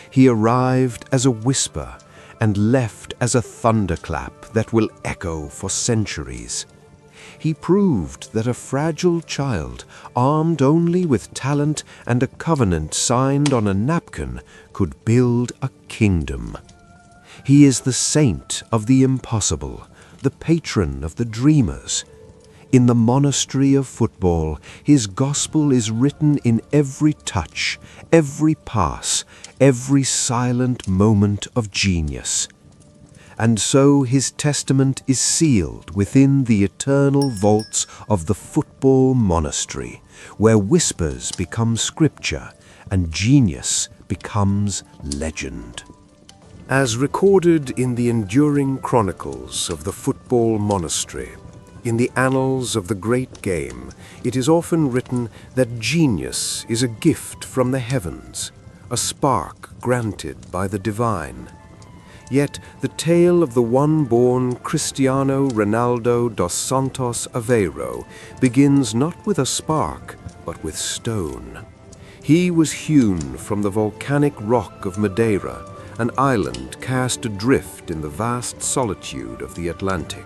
He arrived as a whisper and left as a thunderclap that will echo for centuries. He proved that a fragile child, armed only with talent and a covenant signed on a napkin, could build a kingdom. He is the saint of the impossible, the patron of the dreamers. In the monastery of football, his gospel is written in every touch, every pass, every silent moment of genius. And so his testament is sealed within the eternal vaults of the Football Monastery, where whispers become scripture and genius becomes legend. As recorded in the enduring chronicles of the Football Monastery, in the annals of the great game, it is often written that genius is a gift from the heavens, a spark granted by the divine. Yet the tale of the one-born Cristiano Ronaldo dos Santos Aveiro begins not with a spark, but with stone. He was hewn from the volcanic rock of Madeira, an island cast adrift in the vast solitude of the Atlantic.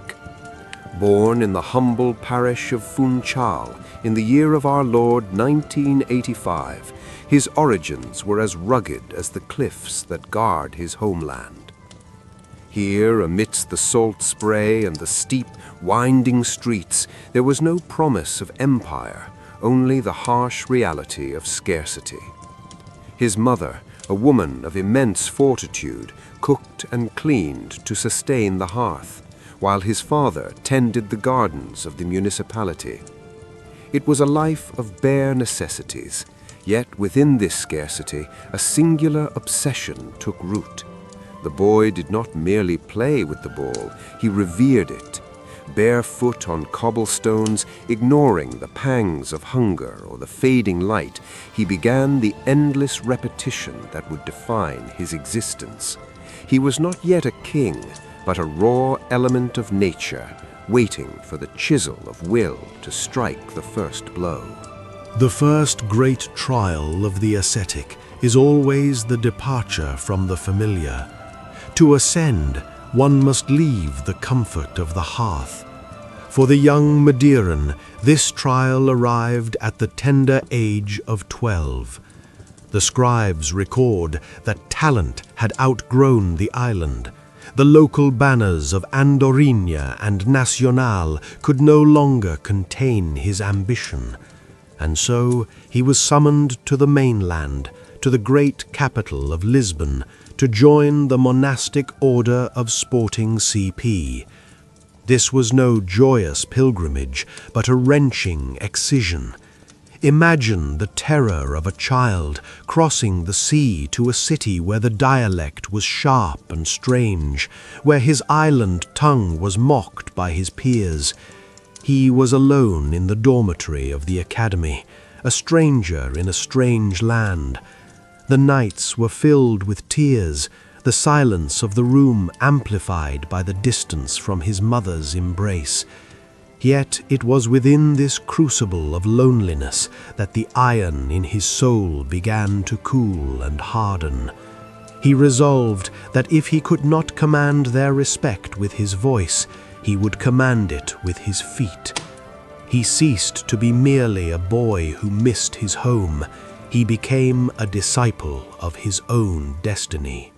Born in the humble parish of Funchal in the year of our Lord 1985, his origins were as rugged as the cliffs that guard his homeland. Here, amidst the salt spray and the steep, winding streets, there was no promise of empire, only the harsh reality of scarcity. His mother, a woman of immense fortitude, cooked and cleaned to sustain the hearth, while his father tended the gardens of the municipality. It was a life of bare necessities, yet within this scarcity a singular obsession took root. The boy did not merely play with the ball, he revered it. Barefoot on cobblestones, ignoring the pangs of hunger or the fading light, he began the endless repetition that would define his existence. He was not yet a king, but a raw element of nature, waiting for the chisel of will to strike the first blow. The first great trial of the ascetic is always the departure from the familiar. To ascend, one must leave the comfort of the hearth. For the young Madeiran, this trial arrived at the tender age of 12. The scribes record that talent had outgrown the island. The local banners of Andorinha and Nacional could no longer contain his ambition. And so he was summoned to the mainland, to the great capital of Lisbon, to join the monastic order of sporting CP. This was no joyous pilgrimage, but a wrenching excision. Imagine the terror of a child crossing the sea to a city where the dialect was sharp and strange, where his island tongue was mocked by his peers. He was alone in the dormitory of the academy, a stranger in a strange land. The nights were filled with tears, the silence of the room amplified by the distance from his mother's embrace. Yet it was within this crucible of loneliness that the iron in his soul began to cool and harden. He resolved that if he could not command their respect with his voice, he would command it with his feet. He ceased to be merely a boy who missed his home. He became a disciple of his own destiny.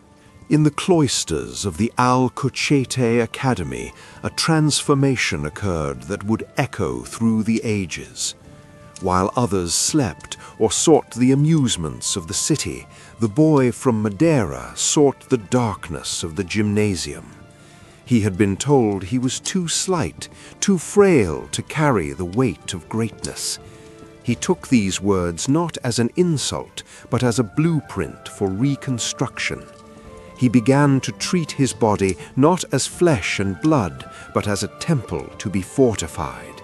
In the cloisters of the Al-Kochete Academy, a transformation occurred that would echo through the ages. While others slept or sought the amusements of the city, the boy from Madeira sought the darkness of the gymnasium. He had been told he was too slight, too frail to carry the weight of greatness. He took these words not as an insult, but as a blueprint for reconstruction. He began to treat his body not as flesh and blood, but as a temple to be fortified.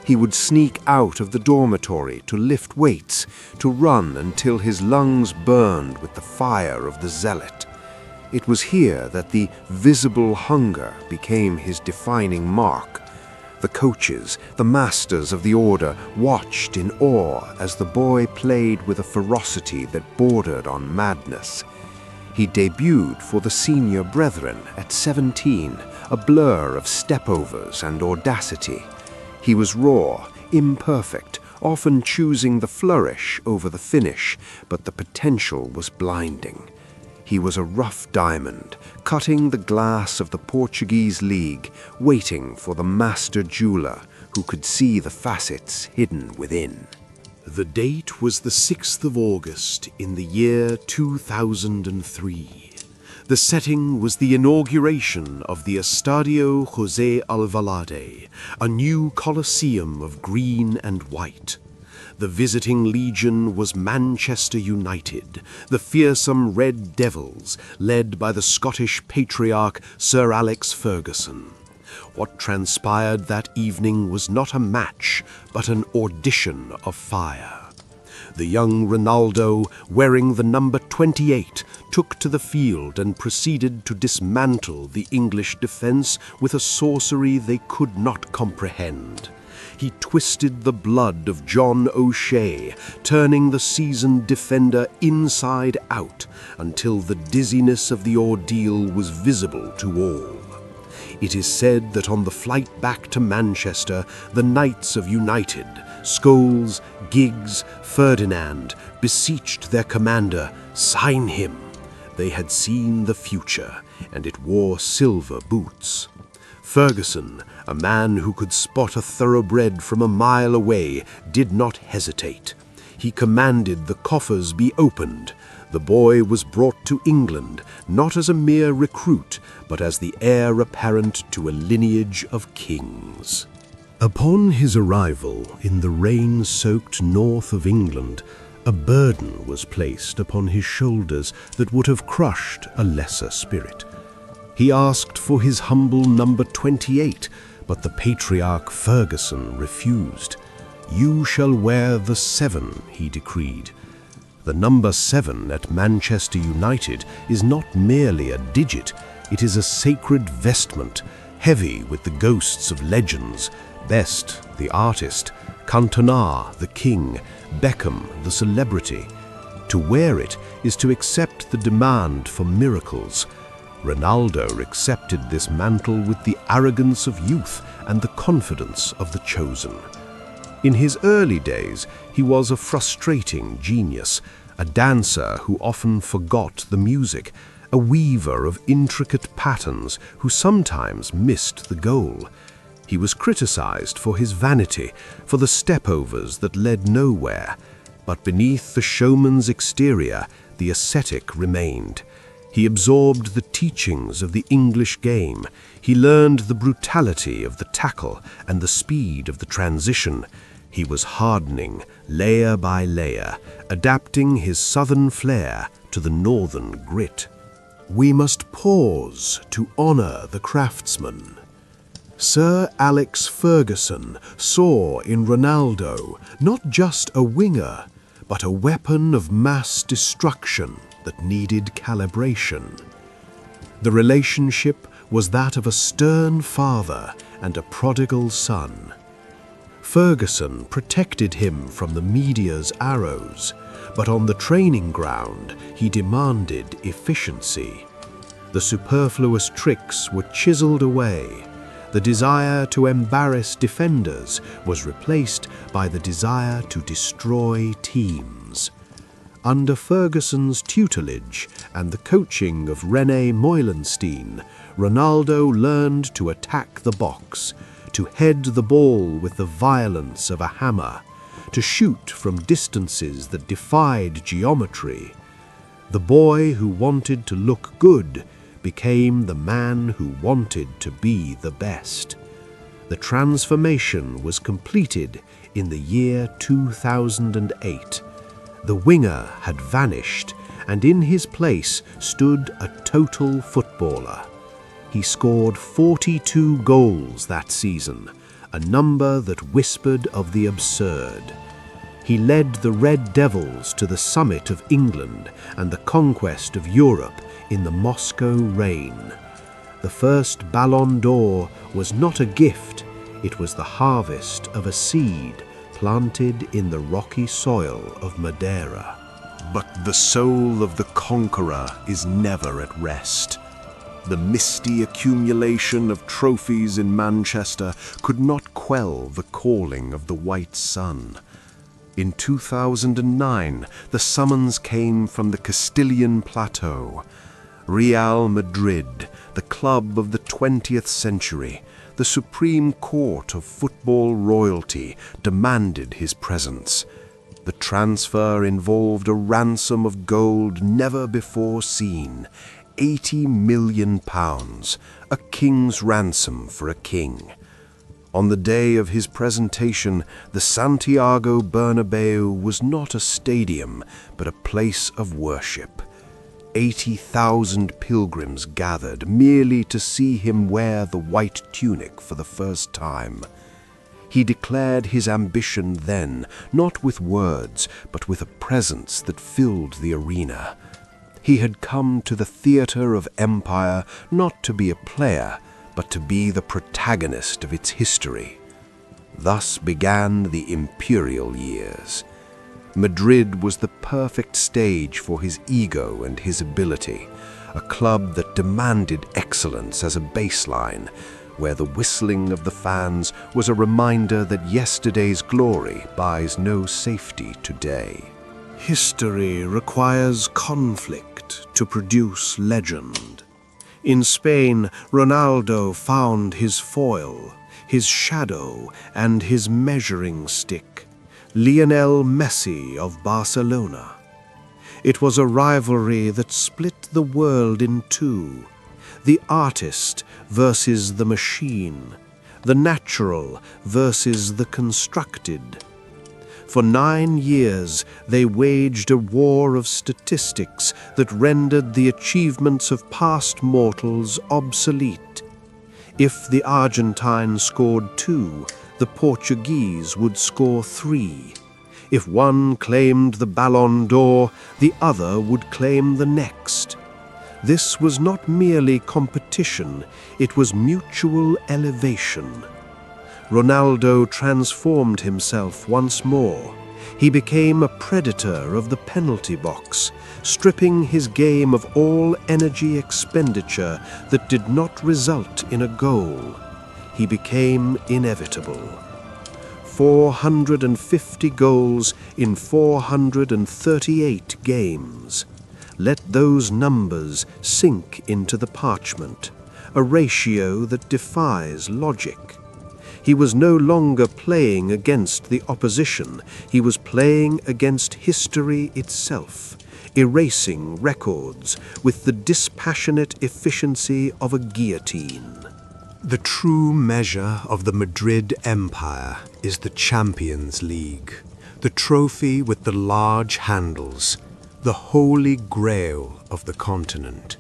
He would sneak out of the dormitory to lift weights, to run until his lungs burned with the fire of the zealot. It was here that the visible hunger became his defining mark. The coaches, the masters of the order, watched in awe as the boy played with a ferocity that bordered on madness. He debuted for the senior brethren at 17, a blur of stepovers and audacity. He was raw, imperfect, often choosing the flourish over the finish, but the potential was blinding. He was a rough diamond, cutting the glass of the Portuguese league, waiting for the master jeweler who could see the facets hidden within. The date was the 6th of August in the year 2003. The setting was the inauguration of the Estadio José Alvalade, a new coliseum of green and white. The visiting legion was Manchester United, the fearsome Red Devils, led by the Scottish patriarch Sir Alex Ferguson. What transpired that evening was not a match, but an audition of fire. The young Ronaldo, wearing the number 28, took to the field and proceeded to dismantle the English defence with a sorcery they could not comprehend. He twisted the blood of John O'Shea, turning the seasoned defender inside out until the dizziness of the ordeal was visible to all. It is said that on the flight back to Manchester, the Knights of United, Scholes, Giggs, Ferdinand, beseeched their commander, "Sign him." They had seen the future, and it wore silver boots. Ferguson, a man who could spot a thoroughbred from a mile away, did not hesitate. He commanded the coffers be opened. The boy was brought to England, not as a mere recruit, but as the heir apparent to a lineage of kings. Upon his arrival in the rain-soaked north of England, a burden was placed upon his shoulders that would have crushed a lesser spirit. He asked for his humble number 28, but the patriarch Ferguson refused. "You shall wear the 7, he decreed. The number 7 at Manchester United is not merely a digit, it is a sacred vestment, heavy with the ghosts of legends, Best, the artist, Cantona, the king, Beckham, the celebrity. To wear it is to accept the demand for miracles. Ronaldo accepted this mantle with the arrogance of youth and the confidence of the chosen. In his early days, he was a frustrating genius, a dancer who often forgot the music, a weaver of intricate patterns who sometimes missed the goal. He was criticized for his vanity, for the stepovers that led nowhere. But beneath the showman's exterior, the ascetic remained. He absorbed the teachings of the English game. He learned the brutality of the tackle and the speed of the transition. He was hardening, layer by layer, adapting his southern flair to the northern grit. We must pause to honor the craftsman. Sir Alex Ferguson saw in Ronaldo not just a winger, but a weapon of mass destruction that needed calibration. The relationship was that of a stern father and a prodigal son. Ferguson protected him from the media's arrows, but on the training ground he demanded efficiency. The superfluous tricks were chiseled away. The desire to embarrass defenders was replaced by the desire to destroy teams. Under Ferguson's tutelage and the coaching of René Moilenstein, Ronaldo learned to attack the box, to head the ball with the violence of a hammer, to shoot from distances that defied geometry. The boy who wanted to look good became the man who wanted to be the best. The transformation was completed in the year 2008. The winger had vanished, and in his place stood a total footballer. He scored 42 goals that season, a number that whispered of the absurd. He led the Red Devils to the summit of England and the conquest of Europe in the Moscow rain. The first Ballon d'Or was not a gift, it was the harvest of a seed planted in the rocky soil of Madeira. But the soul of the conqueror is never at rest. The misty accumulation of trophies in Manchester could not quell the calling of the white sun. In 2009, the summons came from the Castilian plateau. Real Madrid, the club of the 20th century, the supreme court of football royalty, demanded his presence. The transfer involved a ransom of gold never before seen, £80 million, a king's ransom for a king. On the day of his presentation, the Santiago Bernabeu was not a stadium, but a place of worship. 80,000 pilgrims gathered merely to see him wear the white tunic for the first time. He declared his ambition then, not with words, but with a presence that filled the arena. He had come to the theatre of empire not to be a player, but to be the protagonist of its history. Thus began the imperial years. Madrid was the perfect stage for his ego and his ability, a club that demanded excellence as a baseline, where the whistling of the fans was a reminder that yesterday's glory buys no safety today. History requires conflict to produce legend. In Spain, Ronaldo found his foil, his shadow, and his measuring stick. Lionel Messi of Barcelona. It was a rivalry that split the world in two: the artist versus the machine, the natural versus the constructed. For 9 years, they waged a war of statistics that rendered the achievements of past mortals obsolete. If the Argentine scored 2, the Portuguese would score 3. If one claimed the Ballon d'Or, the other would claim the next. This was not merely competition, it was mutual elevation. Ronaldo transformed himself once more. He became a predator of the penalty box, stripping his game of all energy expenditure that did not result in a goal. He became inevitable. 450 goals in 438 games. Let those numbers sink into the parchment, a ratio that defies logic. He was no longer playing against the opposition, he was playing against history itself, erasing records with the dispassionate efficiency of a guillotine. The true measure of the Madrid Empire is the Champions League, the trophy with the large handles, the holy grail of the continent.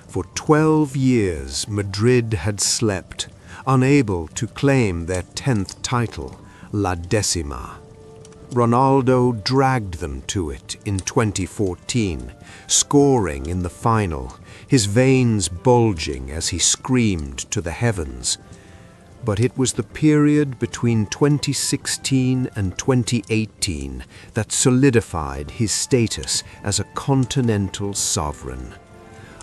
For 12 years, Madrid had slept, unable to claim their 10th title, La Decima. Ronaldo dragged them to it in 2014, scoring in the final, his veins bulging as he screamed to the heavens. But it was the period between 2016 and 2018 that solidified his status as a continental sovereign.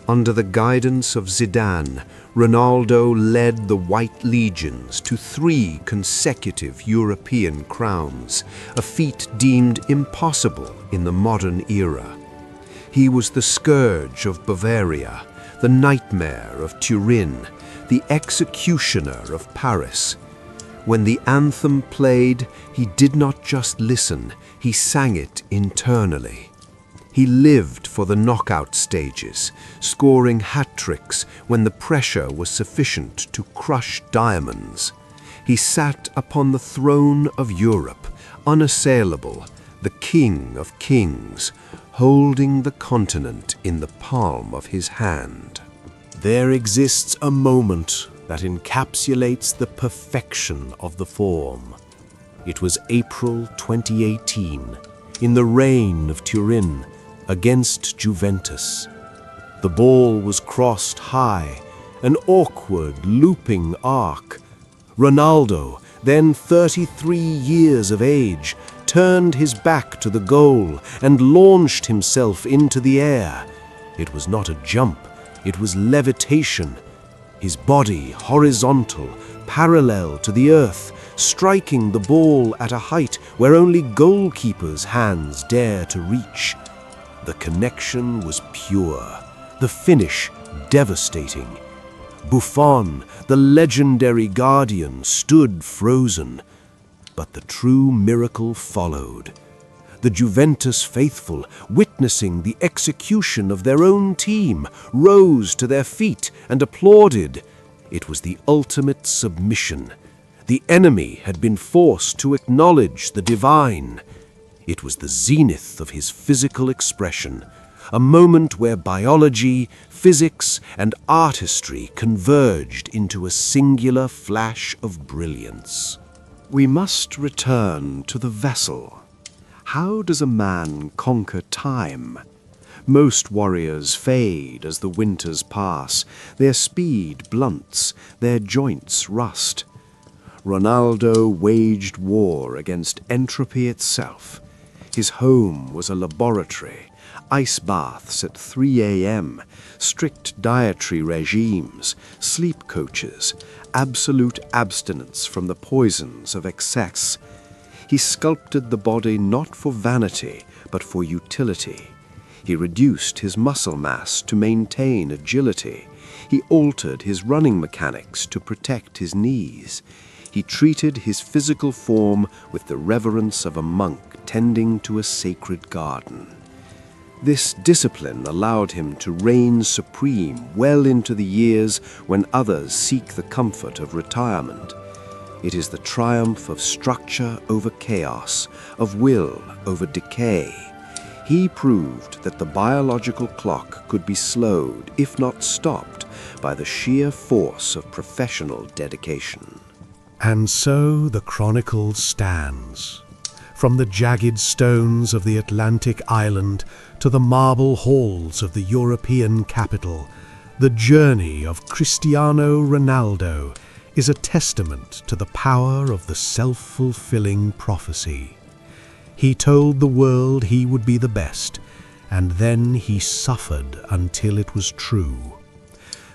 Under the guidance of Zidane, Ronaldo led the White Legions to 3 consecutive European crowns, a feat deemed impossible in the modern era. He was the scourge of Bavaria, the nightmare of Turin, the executioner of Paris. When the anthem played, he did not just listen, he sang it internally. He lived for the knockout stages, scoring hat-tricks when the pressure was sufficient to crush diamonds. He sat upon the throne of Europe, unassailable, the king of kings, holding the continent in the palm of his hand. There exists a moment that encapsulates the perfection of the form. It was April 2018, in the rain of Turin, against Juventus. The ball was crossed high, an awkward, looping arc. Ronaldo, then 33 years of age, turned his back to the goal and launched himself into the air. It was not a jump, it was levitation. His body horizontal, parallel to the earth, striking the ball at a height where only goalkeepers' hands dare to reach. The connection was pure, the finish devastating. Buffon, the legendary guardian, stood frozen. But the true miracle followed. The Juventus faithful, witnessing the execution of their own team, rose to their feet and applauded. It was the ultimate submission. The enemy had been forced to acknowledge the divine. It was the zenith of his physical expression, a moment where biology, physics, and artistry converged into a singular flash of brilliance. We must return to the vessel. How does a man conquer time? Most warriors fade as the winters pass, their speed blunts, their joints rust. Ronaldo waged war against entropy itself. His home was a laboratory, ice baths at 3 a.m., strict dietary regimes, sleep coaches, absolute abstinence from the poisons of excess. He sculpted the body not for vanity, but for utility. He reduced his muscle mass to maintain agility. He altered his running mechanics to protect his knees. He treated his physical form with the reverence of a monk tending to a sacred garden. This discipline allowed him to reign supreme well into the years when others seek the comfort of retirement. It is the triumph of structure over chaos, of will over decay. He proved that the biological clock could be slowed, if not stopped, by the sheer force of professional dedication. And so the Chronicles stands. From the jagged stones of the Atlantic island to the marble halls of the European capital, the journey of Cristiano Ronaldo is a testament to the power of the self-fulfilling prophecy. He told the world he would be the best, and then he suffered until it was true.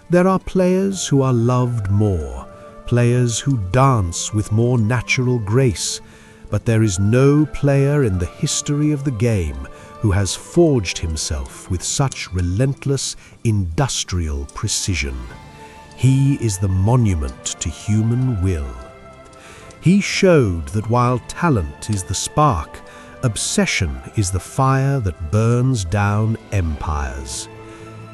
There are players who are loved more, players who dance with more natural grace, but there is no player in the history of the game who has forged himself with such relentless industrial precision. He is the monument to human will. He showed that while talent is the spark, obsession is the fire that burns down empires.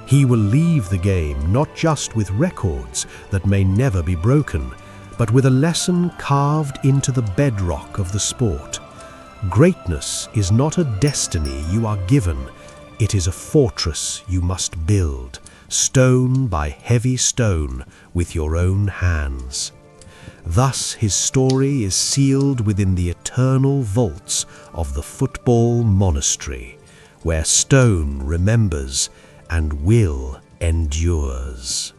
He will leave the game not just with records that may never be broken, but with a lesson carved into the bedrock of the sport. Greatness is not a destiny you are given, it is a fortress you must build, stone by heavy stone, with your own hands. Thus his story is sealed within the eternal vaults of the Football Monastery, where stone remembers and will endures.